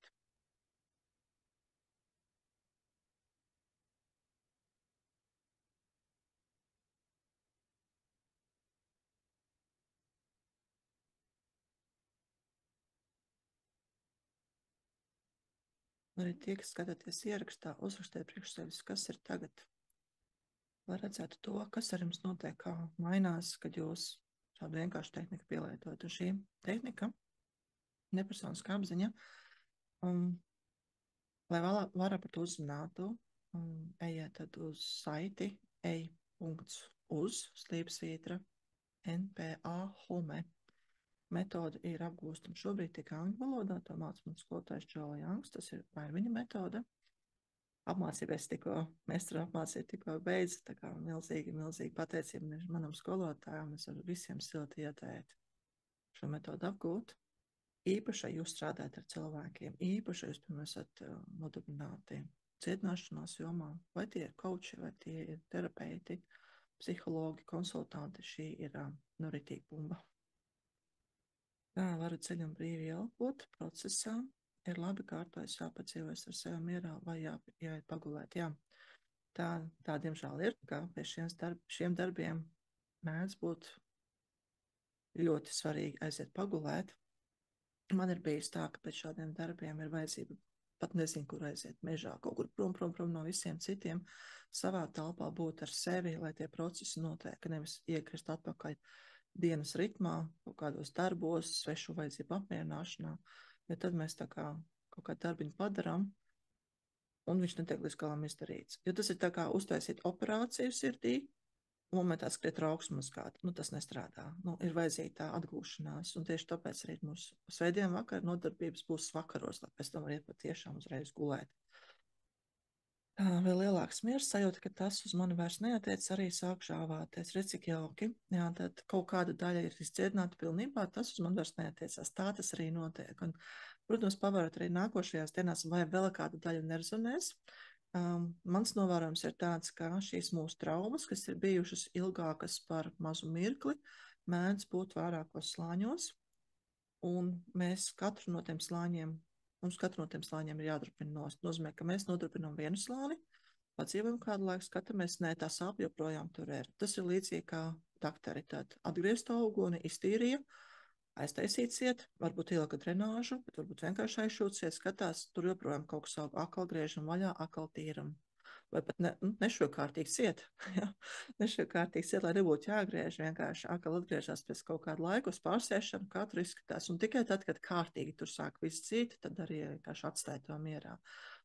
Arī tie, kas skatāties ierakstā, uzrakstiet priekš sevis, kas ir tagad. Lai redzētu to, kas ar jums notiek, kā mainās, kad jūs šādu vienkāršu tehniku pielietojat. Un šī tehnika, nepersoniskā apziņa, lai vairāk par to uzzinātu, ejiet tad uz saiti ej.uz/NPA home. Metode ir apgūstama šobrīd tikai angļu valodā, to māca mans skolotājs Džola Jangs, tas ir viņa metode. Apmācības mēstura apmācība tikko beidz, tā kā milzīgi pateicība manam skolotājam, es varu visiem silti ieteikt šo metodu apgūt. Īpaši, ja jūs strādājat ar cilvēkiem, īpaši, ja jūs, piemēram, esat nodarbināti cietināšanās jomā, vai tie ir koči, vai tie ir terapeiti, psihologi, konsultanti, šī ir ritīgi bumba. Tā, varu ceļu un brīvi elpot procesā. Ir labi kārtojas jāpadzīvojas ar sevi mierā vai jāiet pagulēt. Jā. Tā diemžēl ir, ka pie šiem darbiem mēdz būt ļoti svarīgi aiziet pagulēt. Man ir bijis tā, ka pēc šādiem darbiem ir vajadzība, pat nezinu, kur aiziet mežā, kaut kur prom no visiem citiem, savā telpā būt ar sevi, lai tie procesi notiek, nevis iekrist atpakaļ dienas ritmā, kaut kādos darbos, svešu vajadzību apmierināšanā, jo tad mēs tā kā kaut kādu darbiņu padarām, un viņš netiek līdz galam izdarīts. Jo tas ir tā kā uztaisīt operāciju sirdī, momentā skriet trauksmu mazgāt. Tas nestrādā. Ir vajadzīga tā atgūšanās, un tieši tāpēc arī mūsu svētdien vakar nodarbības būs vakaros, lai pēc tam var iet patiešām uzreiz gulēt. Vēl lielāks miers sajūta, ka tas uz mani vairs neatiec, arī sāk žāvāties. Redz, cik jauki. Jā, tad kaut kāda daļa ir izdziedināta pilnībā, tas uz mani vairs neatiecās. Tā tas arī notiek. Un, protams, pavērot arī nākošajās dienās, vai vēl kāda daļa nerezonēs. Mans novērojums ir tāds, ka šīs mūsu traumas, kas ir bijušas ilgākas par mazu mirkli, mēdz būt vairākos slāņos. Un mēs katru no tiem slāņiem Mums katru no tiem slāņiem ir jādurpina nost. Nozīmē, ka mēs nodurpinām vienu slāni, padzīvojam kādu laiku, skatāmies, nē, tā sāp joprojām tur ir. Tas ir līdzīgi kā daktari. Tad atgriezt auguni, iztīrīja, aiztaisīt ciet, varbūt ielika drenāžu, bet varbūt vienkārši aizšūt ciet, skatās, tur joprojām kaut kas aug, akal griežam vaļā, akal tīram. Vai pat nešokārtīgi ciet, ja? Nešokārtīgi ciet, lai nebūtu jāgriež, vienkārši akal atgriežas pēc kaut kāda laika uz pārsēšanu, katru izskatās, un tikai tad, kad kārtīgi tur sāk viss cīt, tad arī vienkārši atstāja to mierā.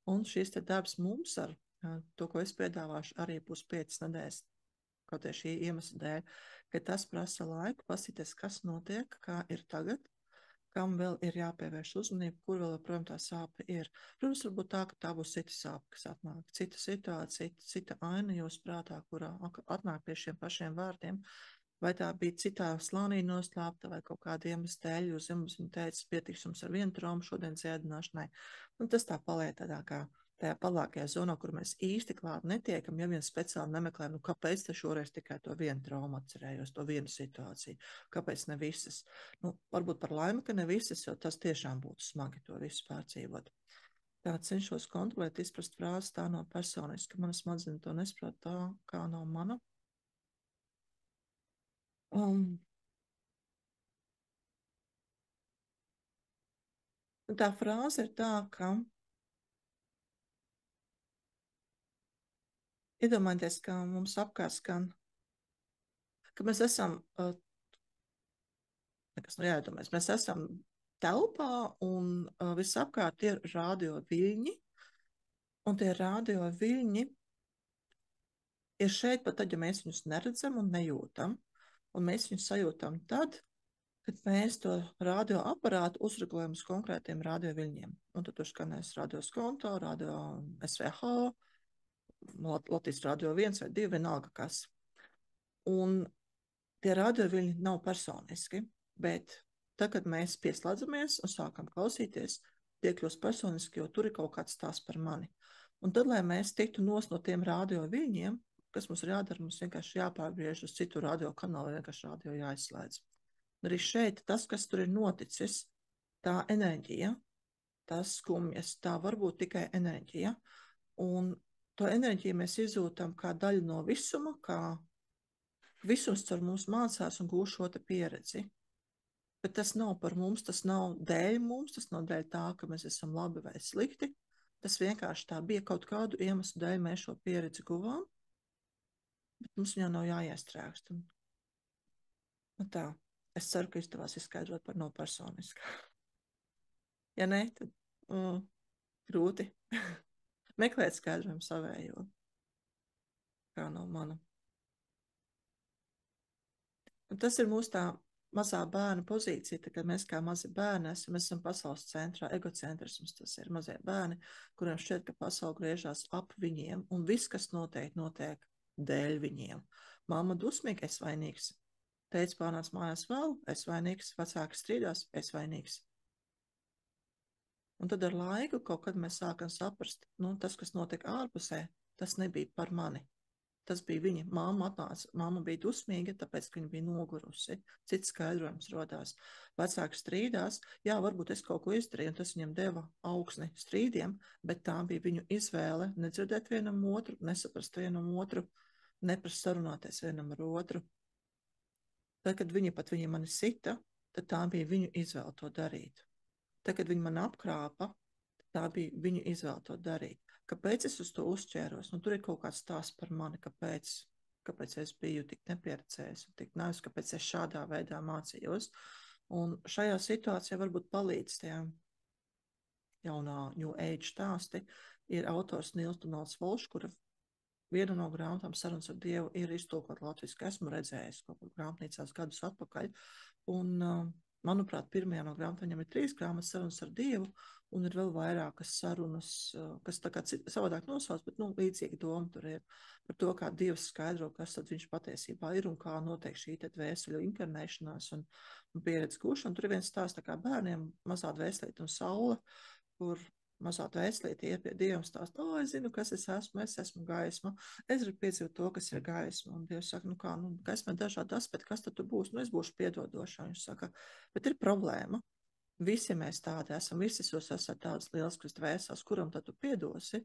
Un šis te darbs mums ar to, ko es piedāvāšu, arī būs 5 nedēļas, kaut arī šī iemesla dēļ, ka tas prasa laiku, pasīties, kas notiek, kā ir tagad, kam vēl ir jāpievērš uzmanība, kur vēl joprojām tā sāpe ir. Protams, varbūt tā, ka tā būs cita sāpe, kas atnāk, cita situācija, cita aina jūs prātā, kurā atnāk pie šiem pašiem vārdiem, vai tā bija citā slānī noslēpta, vai kaut kāda iemesla dēļ, jūs jums teica, pietiks jums ar vienu traumu šodien dziedināšanai. Tas tā paliek tādā kā tajā palākajā zonā, kur mēs īsti klāt netiekam, ja viens speciāli nemeklējam, nu kāpēc te šoreiz tikai to vienu traumu atcerējos, to vienu situāciju, kāpēc ne visas. Nu, varbūt par laimi, ka ne visas, jo tas tiešām būtu smagi to visu pārdzīvot. Tā cenšos kontrolēt, izprast frāzi tā nav personiski, ka mana smadzenes to nesprot tā, kā nav mana. Tā frāze ir tā, ka iedomājieties, ka mums apkārt skan, ka mēs esam, nekas nav jāiedomājas, mēs esam telpā un visapkārt ir radio viļņi, un tie radio viļņi ir šeit pat tad, ja mēs viņus neredzam un nejūtam, un mēs viņus sajūtam tad, kad mēs to radioaparātu uzregulējam uz konkrētiem radioviļņiem. Un tad tur skanēs radio Skonto, radio SVH, Latvijas radio 1 vai 2, vienalga kas. Un tie radioviļņi nav personiski, bet tad, kad mēs pieslēdzamies un sākam klausīties, tie kļūst personiski, jo tur ir kaut kāds stāsts par mani. Un tad, lai mēs tiktu no tiem radioviļņiem, kas mums ir jādara, mums vienkārši jāpārgriež uz citu radio kanālu, vienkārši radio jāizslēdz. Arī šeit tas, kas tur ir noticis, tā enerģija, tas skumjas, tā var būt tikai enerģija. Un to enerģiju mēs izjūtam kā daļu no visuma, kā visums caur mums mācās un gūst šo pieredzi. Bet tas nav par mums, tas nav dēļ mums, tas nav dēļ tā, ka mēs esam labi vai slikti. Tas vienkārši tā bija kaut kādu iemeslu dēļ mēs šo pieredzi guvām, bet mums jau nav jāiestrēgst. Un tā. Es ceru, ka izdevās izskaidrot par no personiskā. Ja ne, tad grūti meklēt skaidrojumu savējo, kā no mana. Un tas ir mūsu tā mazā bērna pozīcija, tā, kad mēs kā mazi bērni esam pasaules centrā, egocentrisms, tas ir mazie bērni, kuriem šķiet, ka pasaule griežās ap viņiem, un viss, kas notiek dēļ viņiem. Mamma dusmīga, es vainīgs. Teica, pārnāc mājās vēl, es vainīgs, vecāki strīdās, es vainīgs. Un tad ar laiku kaut kad mēs sākam saprast, nu, tas, kas notika ārpusē, tas nebija par mani. Tas bija viņa. Mamma atnāca, mamma bija dusmīga, tāpēc, ka viņa bija nogurusi. Cits skaidrojums rodās. Vecāki strīdās, jā, varbūt es kaut ko izdarīju, un tas viņam deva augsni strīdiem, bet tā bija viņu izvēle nedzirdēt vienam otru, nesaprast vienam otru, neprast sarunāties vienam ar otru. Tad, kad viņi mani sita, tad tā bija viņu izvēle to darīt. Tad, kad viņi mani apkrāpa, tā bija viņu izvēle to darīt. Kāpēc es uz to uzķēros? Nu, tur ir kaut kāds stāsts par mani, kāpēc es biju tik nepieredzējis un tik naivs, kāpēc es šādā veidā mācījos. Un šajā situācijā varbūt palīdz tajām jaunā New Age stāsti ir autors Nils Donalds Volšs, kura viena no grāmatām Sarunas ar Dievu ir iztulkot latviski. Esmu redzējis kaut kur grāmatnīcās gadus atpakaļ. Un, manuprāt, pirmajā no grāmatām viņam ir 3 grāmatas Sarunas ar Dievu, un ir vēl vairākas sarunas, kas tā kā savādāk nosauc, bet līdzīga doma tur ir par to, kā Dievs skaidro, kas tad viņš patiesībā ir un kā notiek šī dvēseļu inkarnēšanās un pieredze gūšana. Tur ir viens stāsts tā kā bērniem, mazā dvēselīte un saule, kur mazā dvēselīte iet pie Dieva un stāsta, es zinu, kas es esmu gaisma, es gribu piedzīvot to, kas ir gaisma. Un Dievs saka, gaisma ir dažādi aspekti, kas tad tu būsi? Es būšu piedodošā. Viņš saka, bet ir problēma. Visi mēs tādi esam, visi jūs esat tāds liels, kas dvēsās, kuram tad tu piedosi?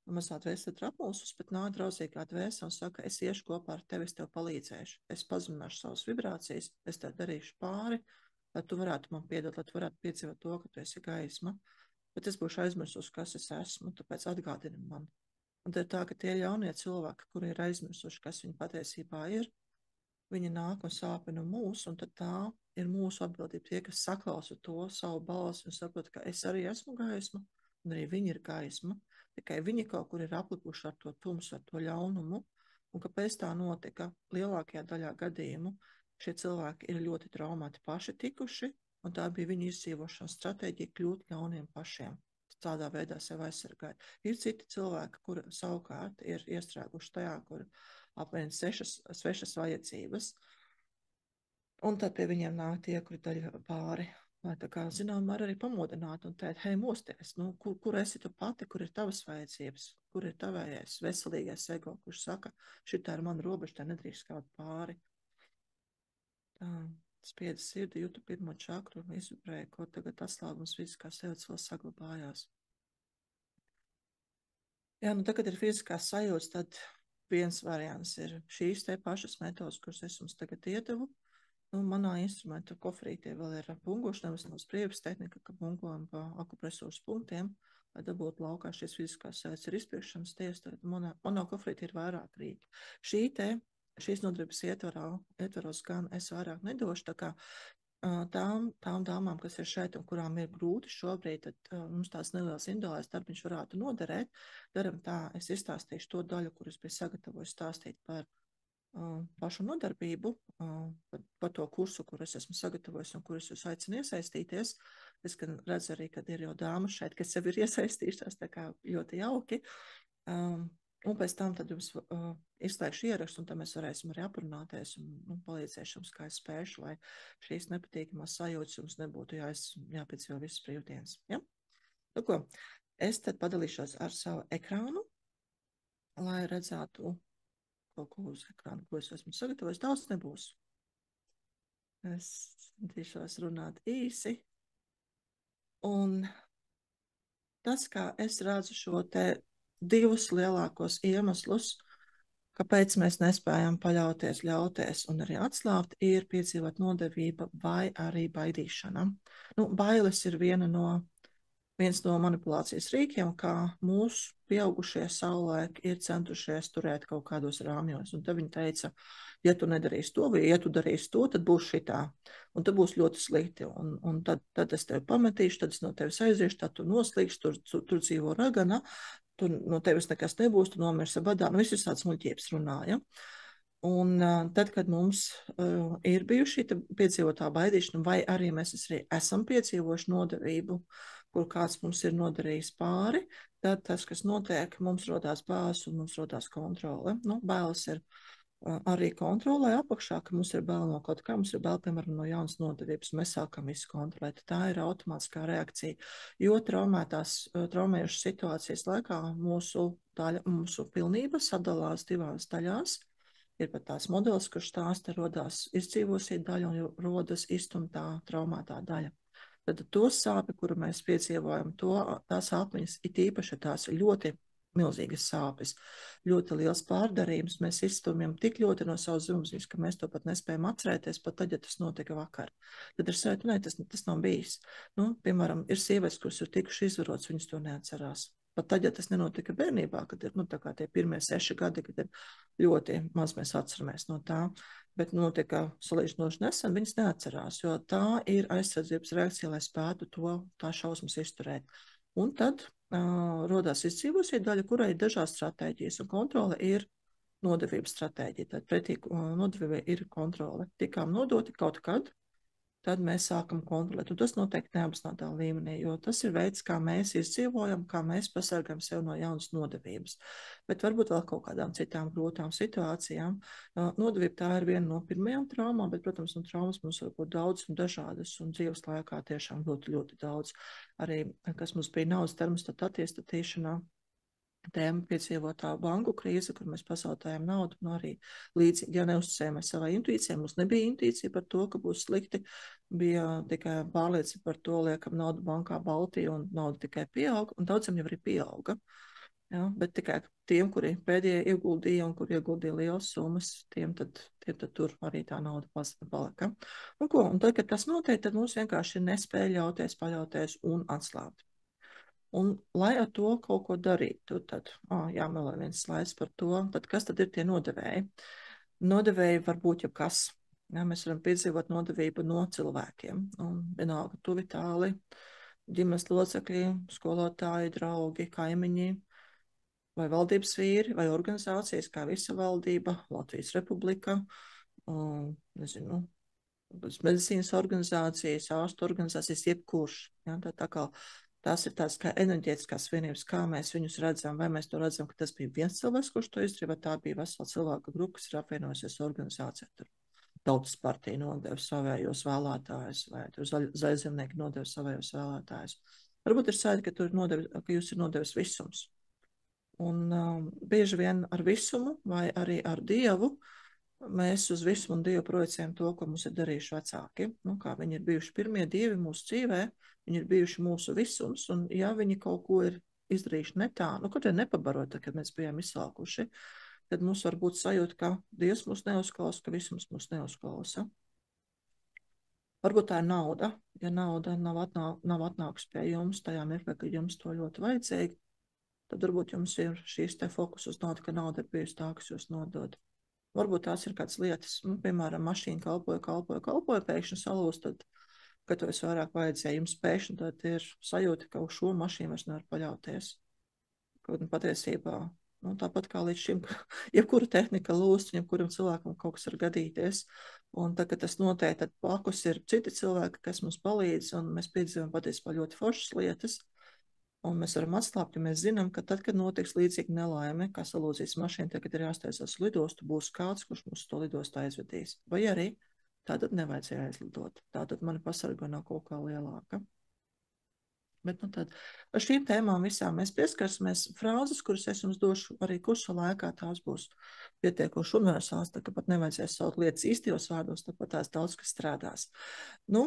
Un mazā dvēselīte ir apmulsus, bet nāk draudzīgā dvēsele un saka, es iešu kopā ar tevi, es tev palīdzēšu. Es pazemināšu savas vibrācijas, es tev darīšu pāri, lai tu varētu man piedot, lai tu varētu piedzīvot to, ka tu esi gaisma. Bet es būšu aizmirsusi, kas es esmu, tāpēc atgādini man. Un tad ir tā, ka tie jaunie cilvēki, kuri ir aizmirsuši, kas viņi patiesībā ir, viņi nāk un sāpina mūs, un tad tā ir mūsu atbildība. Tie, kas saklausa to savu balsi un saprot, ka es arī esmu gaisma, un arī viņi ir gaisma, tikai viņi kaut kur ir aplikuši ar to tumsu, ar to ļaunumu, un kāpēc tā notika lielākajā daļā gadījumu, šie cilvēki ir ļoti traumēti paši tikuši, un tā bija viņa izdzīvošanas stratēģija kļūt ļauniem pašiem. Tādā veidā sev aizsargāt. Ir citi cilvēki, kuri savukārt ir iestrēguši tajā, kur apmēram 6 svešas vajadzības. Un tad pie viņiem nāk tie, kuri daļ pāri. lai tā kā zinām, arī pamodināt un teikt, hei, mosties, nu, kur esi tu pati, kur ir tavas vajadzības, kur ir tavējais veselīgais ego, kurš saka, šitā ir mana robeža, tā nedrīkst kaut pāri. Tā, spiedz sirdi, jūtu pirmo čakru, izvibrēju, ko tagad atslāgums fiziskās sajūtas vēl saglabājās. Jā, nu tagad ir fiziskās sajūtas, tad viens variants ir šīs te pašas metodas, kuras es jums tagad iedevu. Nu, manā instrumentu kofrītē vēl ir pungošana, vismaz brīvības tehnika, ka pungojam pa akupresūras punktiem, lai dabūtu laukā šīs fiziskās sajūtas ir izpriekšanas tiesa. Manā kofrītē ir vairāk rīki. Šīs nodarbības ietvaros gan es vairāk nedošu, tā kā tām dāmām, kas ir šeit un kurām ir grūti šobrīd, tad mums tās nelielas individuālais darbiņš varētu noderēt. Daram tā, es izstāstīšu to daļu, kuras bija sagatavojis stāstīt par pašu nodarbību, par to kursu, kur es esmu sagatavojis un kur es jūs aicinu iesaistīties. Es gan redzu arī, kad ir jau dāmas šeit, kas sev ir iesaistījušās, tā kā ļoti jauki. Un pēc tam tad jums izslēgšu ierakstu, un tad mēs varēsim arī aprunāties un palīdzēšu jums, kā es spēšu, lai šīs nepatīkamās sajūtas jums nebūtu jāpiedzīvo visas brīvdienas. Ja? Nu ko, es tad padalīšos ar savu ekrānu, lai redzētu kaut ko uz ekrānu, ko es esmu sagatavojis. Daudz nebūs. Es centīšos runāt īsi. Un tas, kā es redzu šo te divus lielākos iemeslus, kāpēc mēs nespējam paļauties, ļauties un arī atslābt, ir piedzīvot nodevība vai arī baidīšana. Nu, bailes ir viens no manipulācijas rīkiem, kā mūsu pieaugušie savulaik ir centušies turēt kaut kādos rāmjos. Un tad viņi teica, ja tu nedarīsi to, vai ja tu darīsi to, tad būs šitā. Un tad būs ļoti slikti. Un tad es tevi pametīšu, tad es no tevis aiziešu, tad tu noslīgsi, tur dzīvo ragana, no tevis nekas nebūs, tu nomirsi badā. Nu, viss ir tāds muļķības runāja. Un tad, kad mums ir bijuši piedzīvotā baidīšana, vai arī mēs arī esam piedzīvojuši nodevību, kur kāds mums ir nodarījis pāri, tad tas, kas notiek, mums rodās bāzes un mums rodās kontrole. Nu, bailes ir arī kontrolē apakšā, ka mums ir bail no kaut kā, mums ir bail, piemēram, no jaunas nodevības, mēs sākam visu kontrolēt. Tā ir automātiskā reakcija, jo traumējušas situācijas laikā mūsu pilnība sadalās divās daļās. Ir pat tās modelis, kurš stāsta, rodās izdzīvosī daļa un rodas iztumtā traumētā daļa. Tad to sāpi, kuru mēs piedzīvojam, tās atmiņas it īpaši tās ļoti milzīgas sāpes, ļoti liels pārdarījums. Mēs izstumjam tik ļoti no savas zemapziņas, ka mēs to pat nespējam atcerēties, pat tad, ja tas notika vakar. Tad ir sajūta, nē, tas nav bijis. Nu, piemēram, ir sievietes, kuras ir tikuši izvarotas, viņas to neatcerās. Pat tad, ja tas nenotika bērnībā, kad ir tā kā tie pirmie 6 gadi, kad ir ļoti maz mēs atceramies no tā, bet notika salīdzinoši nesen, viņas neatcerās, jo tā ir aizsardzības reakcija, lai spētu tā šausmas izturēt. Un tad rodās izdzīvosī daļa, kurai ir dažādas stratēģijas, un kontrole ir nodevības stratēģija. Tad pretī nodevībai ir kontrole. Tikām nodoti kaut kad, tad mēs sākam kontrolēt. Un tas noteikti neapzinātā līmenī, jo tas ir veids, kā mēs izdzīvojam, kā mēs pasargājam sev no jaunas nodevības. Bet varbūt vēl kaut kādām citām grūtām situācijām. Nodevība tā ir viena no pirmajām traumām, bet, protams, un traumas mums var būt daudz un dažādas, un dzīves laikā tiešām ļoti, ļoti daudz. Arī, kas mums bija naudas termostata attiestatīšanā, tēma piedzīvotā banku krīze, kur mēs pazaudējām naudu, un arī līdzīgi, ja neuzticējāmies savai intuīcijai, mums nebija intuīcija par to, ka būs slikti, bija tikai pārliecība par to, liekam naudu bankā baltī, un nauda tikai pieauga, un daudziem jau arī pieauga. Ja, bet tikai tiem, kuri pēdējie ieguldīja un kuri ieguldīja lielas summas, tiem tad tur arī tā nauda palika. Un tad, kad tas notiek, tad mums vienkārši ir nespēja ļauties, paļauties un atslābt. Un, lai ar to kaut ko darītu, tad jāmelē viens slaids par to, tad kas tad ir tie nodevēji? Nodevēji var būt jau kas. Ja, mēs varam piedzīvot nodevību no cilvēkiem. Un vienalga tuvi tāli, ģimenes locekļi, skolotāji, draugi, kaimiņi, vai valdības vīri, vai organizācijas, kā visa valdība, Latvijas Republika, nezinu, medicīnas organizācijas, ārstu organizācijas, jebkurš. Ja, tā kā tās ir tās kā enerģētiskās vienības, kā mēs viņus redzam, vai mēs to redzam, ka tas bija viens cilvēks, kurš to izdarīja, vai tā bija vesela cilvēka grupa, kas ir apvienojusies organizācijā. Tur Tautas partija nodeva savējos vēlētājus, vai tur zaļzemnieki nodeva savējos vēlētājus. Varbūt ir sajūta, ka jūs ir nodevis visums. Un bieži vien ar visumu vai arī ar Dievu mēs uz visumu un Dievu projicējam to, ko mums ir darījuši vecāki. Nu, kā viņi ir bijuši pirmie dievi mūsu dzīvē, viņi ir bijuši mūsu visums, un ja viņi kaut ko ir izdarījuši ne tā, nu, kaut vai nepabarot, kad mēs bijām izsalkuši, tad mums var būt sajūta, ka Dievs mūs neuzklausa, ka visums mūs neuzklausa. Varbūt tā ir nauda. Ja nauda nav atnākusi pie jums tajā mirklī, kad jums to ļoti vajadzīgi, tad varbūt jums ir šīs te fokus uz naudu, ka nauda ir bijusi tā, kas jūs nodod. Varbūt tās ir kādas lietas, nu, piemēram, mašīna kalpoja, pēkšņi salūst, tad, kad to es vairāk vajadzēju, jums pēkšņi tad ir sajūta, ka uz šo mašīnu vairs nevar paļauties. Kaut patiesībā, nu, tāpat kā līdz šim, jebkura tehnika lūst, jebkuram cilvēkam kaut kas var gadīties, un tad, kad tas notiek, tad blakus ir citi cilvēki, kas mums palīdz, un mēs piedzīvojam patiesībā ļoti foršas lietas, un mēs varam atslābt, ja mēs zinām, ka tad, kad notiks līdzīga nelaime, kā salūzīs mašīna, tad, kad ir jāsteidzas lidostu, būs kāds, kurš mūs to lidostu aizvedīs. Vai arī tātad nevajadzēja aizlidot. Tātad mani pasarga nav kaut kā lielāka. Bet, nu tad, ar šīm tēmām visām mēs pieskarsimies. Frāzes, kuras es jums došu arī kursa laikā, tās būs pietiekoši universāls, tā ka pat nevajadzēs saukt lietas īstajos vārdos, tāpat tās daudz, kas strādās. Nu,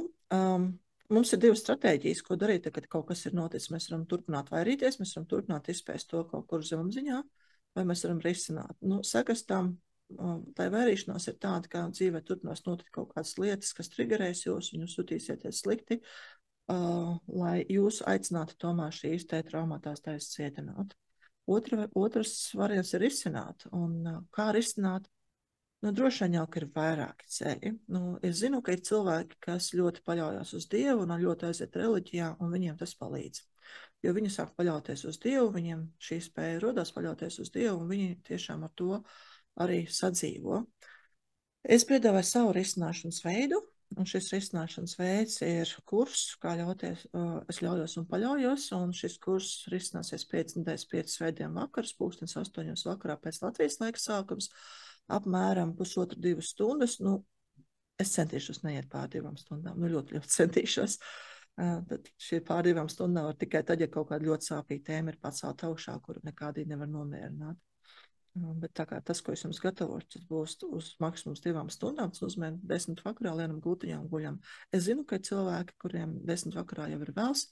mums ir divas stratēģijas, ko darīt, kad kaut kas ir noticis. Mēs varam turpināt vairīties, mēs varam turpināt izpēst to kaut kur zemapziņā, vai mēs varam risināt. Nu, sekas tam, tai vairīšanās ir tāda, ka dzīvē turpinās notikt kaut kādas lietas, kas triggerēs jūs, un jūs jutīsieties slikti, lai jūs aicinātu tomēr šīs te traumātās taisas cietināt. Otrs variants ir risināt. Un kā risināt? Nu, droši vien jau, ka ir vairāki ceļi. Nu, es zinu, ka ir cilvēki, kas ļoti paļaujas uz Dievu un ļoti aiziet reliģijā, un viņiem tas palīdz. Jo viņi sāk paļauties uz Dievu, viņiem šī spēja rodās paļauties uz Dievu, un viņi tiešām ar to arī sadzīvo. Es piedāvāju savu risināšanas veidu, un šis risināšanas veids ir kurs, kā ļauties, es ļaujos un paļaujos, un šis kurs risināsies 5 nedēļas 5 svētdien vakars, 8:00 vakarā pēc Latvijas laika sākums, apmēram 1,5–2 stundas. Nu, es centīšos neiet pār 2 stundām, nu ļoti, ļoti centīšos. Tad šie pār 2 stundām var tikai tad, ja kaut kāda ļoti sāpīga tēma ir pacelt augšā, kuru nekādīgi nevar nomierināt. Bet tā kā tas, ko es jums gatavošu, tas būs uz maksimums 2 stundām, tas nozīmē 10 vakarā lienam gultiņā un guļam. Es zinu, ka ir cilvēki, kuriem 10 vakarā jau ir vēls,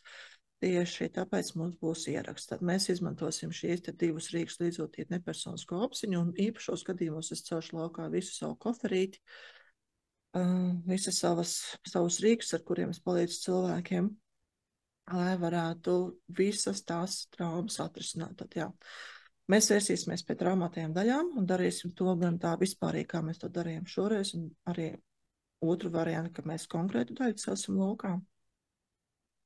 tieši tāpēc mums būs ieraksts. Tad mēs izmantosim šīs te divus rīkus līdzjūtīt nepersonisko apziņu, un īpašos gadījumos es celšu laukā visu savu koferīti, visas savus rīkus, ar kuriem es palīdzu cilvēkiem, lai varētu visas tās traumas atrisināt. Tad, jā. Mēs vērsīsimies pie traumātajām daļām un darīsim to gan tā vispārīgi, kā mēs to darījām šoreiz, un arī otru variantu, ka mēs konkrētu daļu celsim lokā,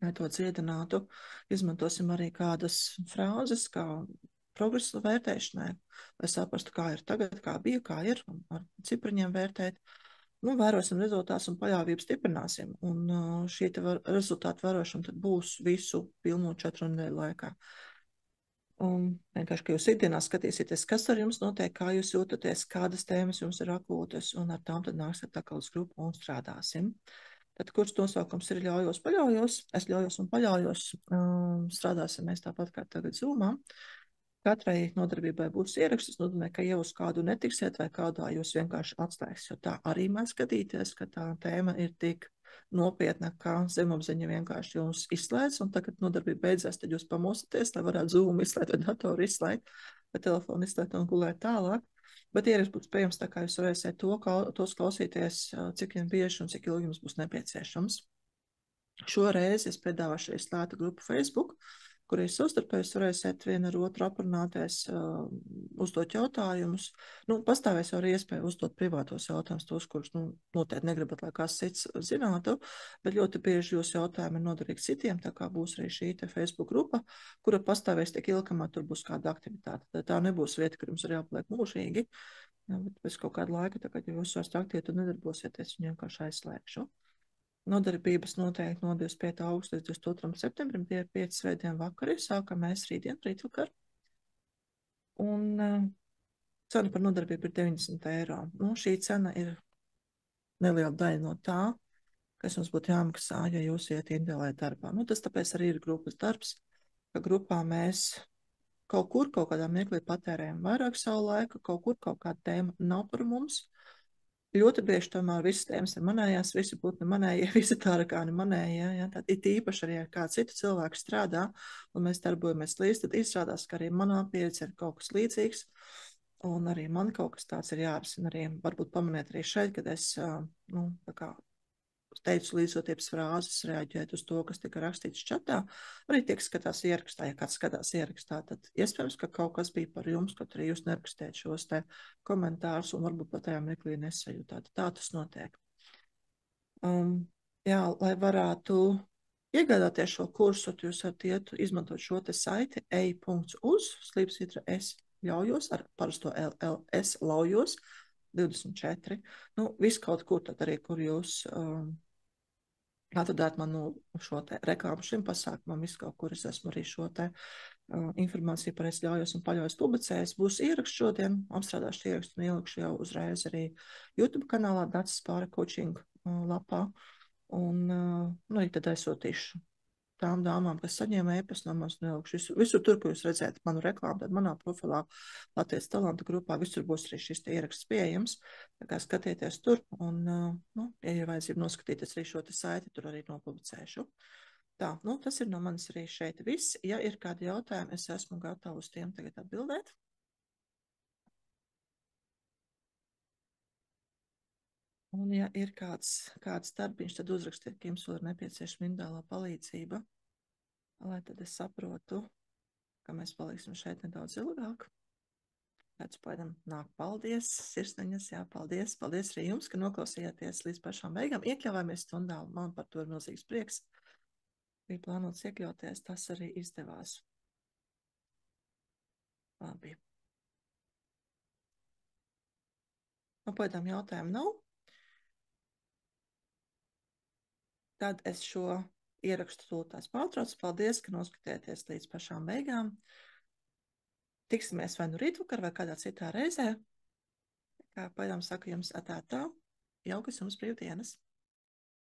lai to dziedinātu. Izmantosim arī kādas frāzes, kā progresa vērtēšanai, lai saprastu, kā ir tagad, kā bija, kā ir, un ar cipriņiem vērtēt. Nu, vērosim rezultātus un paļāvību stiprināsim. Un šī rezultātu vērošana tad būs visu pilno 4 nedēļu laikā. Un vienkārši, ka jūs ikdienā skatīsieties, kas ar jums notiek, kā jūs jūtaties, kādas tēmas jums ir akūtas, un ar tām tad nāksiet tā kā uz grupu un strādāsim. Tad, kurš nosaukums ir ļaujos, paļaujos, es ļaujos un paļaujos, strādāsim mēs tāpat kā tagad Zoomā. Katrai nodarbībai būs ieraksts, tas nozīmē, ka jau uz kādu netiksiet vai kādā jūs vienkārši atstājas, jo tā arī mēs skatīties, ka tā tēma ir tik nopietna, ka zemapziņa vienkārši jums izslēdz, un tagad nodarbība beidzās, tad jūs pamostaties, lai varētu Zoom izslēgt vai datoru izslēgt, vai telefonu izslēgt un gulēt tālāk. Bet ieraksts būs pieejams tā, kā jūs varēsiet tos klausīties, cik vien bieži un cik ilgi jums būs nepieciešams. Šoreiz es piedāvāšu arī slēgtu grupu Facebook, kur jūs savstarpēji varēsiet viena ar otru aprunāties, uzdot jautājumus. Nu, pastāvēs arī iespēja uzdot privātos jautājumus, tos, kurus noteikti negribat, lai kāds cits zinātu, bet ļoti bieži jūsu jautājumi ir noderīgi citiem, tā kā būs arī šī te Facebook grupa, kura pastāvēs tik ilgi, kamēr tur būs kāda aktivitāte. Tā nebūs vieta, kur jums ir jāpaliek mūžīgi, bet pēc kaut kāda laika, tā kā jūs vairs aktīvi tur nedarbosieties, viņu vienkārši aizslēgšu. Nodarbības noteikti no 25. augusta līdz 22. septembrim, tie ir 5 svētdien vakari, sākam mēs rītvakar. Un cena par nodarbību ir 90 eiro. Nu, šī cena ir neliela daļa no tā, kas jums būtu jāmaksā, ja jūs iet individuālajā darbā. Nu, tas tāpēc arī ir grupas darbs, ka grupā mēs kaut kur, kaut kādā mirklī patērējam vairāk savu laiku, kaut kāda tēma nav par mums. Ļoti bieži tomēr visas tēmas ir manējās, visi būtu manējie, visi tārakāni manējie. Ja? Tad it īpaši arī ar kādu citu cilvēku strādā, un mēs darbojamies līdz, tad izrādās, ka arī manā pieredze ir kaut kas līdzīgs. Un arī man kaut kas tāds ir jārisina. Arī varbūt pamaniet arī šeit, kad es nu, teicu līdzjūtības frāzes, reaģēt uz to, kas tika rakstīts čatā. Arī tie, kas skatās ierakstā, ja kāds skatās ierakstā, tad iespējams, ka kaut kas bija par jums, kaut arī jūs nerakstējat šos te komentārus un varbūt pat tajā mirklī nesajūtāt. Tā tas notiek. Jā, lai varētu iegādāties šo kursu, jūs varat iet izmantot šo te saiti ei.uz, slīpsvītra es ļaujos, ar parasto LLS ļaujos, 24. Nu, viss kaut kur tad arī, kur jūs atradāt manu šo te reklāmu šim pasākumam, visu kaut kur es esmu arī šo te informāciju par es ļaujos un paļaujos publicējis. Būs ieraksts šodien, apstrādāšu ierakstu un ielikšu jau uzreiz arī YouTube kanālā Dacis Pāra coaching lapā. Un nu, arī tad aizsūtīšu tām dāmām, kas saņēma e-pastu no manis, nelikšu visur tur, kur jūs redzēt manu reklāmu, tad manā profilā Latvijas talantu grupā visur būs arī šis ieraksts pieejams. Tā kā skatieties tur un, nu, ja ir vajadzība noskatīties arī šo te saiti, tur arī nopublicēšu. Tā, nu, tas ir no manis arī šeit viss. Ja ir kādi jautājumi, es esmu gatava uz tiem tagad atbildēt. Un, ja ir kāds darbiņš, tad uzrakstiet, ka jums vēl ir nepieciešama individuālā palīdzība, lai tad es saprotu, ka mēs paliksim šeit nedaudz ilgāk. Redzu, pēdam nāk paldies, sirsniņas, jā, paldies. Paldies arī jums, ka noklausījāties līdz pašām beigām. Iekļāvāmies stundā, man par to ir milzīgs prieks. Bija plānots iekļauties, tas arī izdevās. Labi. Nu, pēdām jautājumu nav. Tad es šo ierakstu tūlītās pārtraucu. Paldies, ka noskatījāties līdz pašām beigām. Tiksimies vai nu rītvakar vai kādā citā reizē. Kā pēdām saku jums atā, jaukas jums brīvdienas.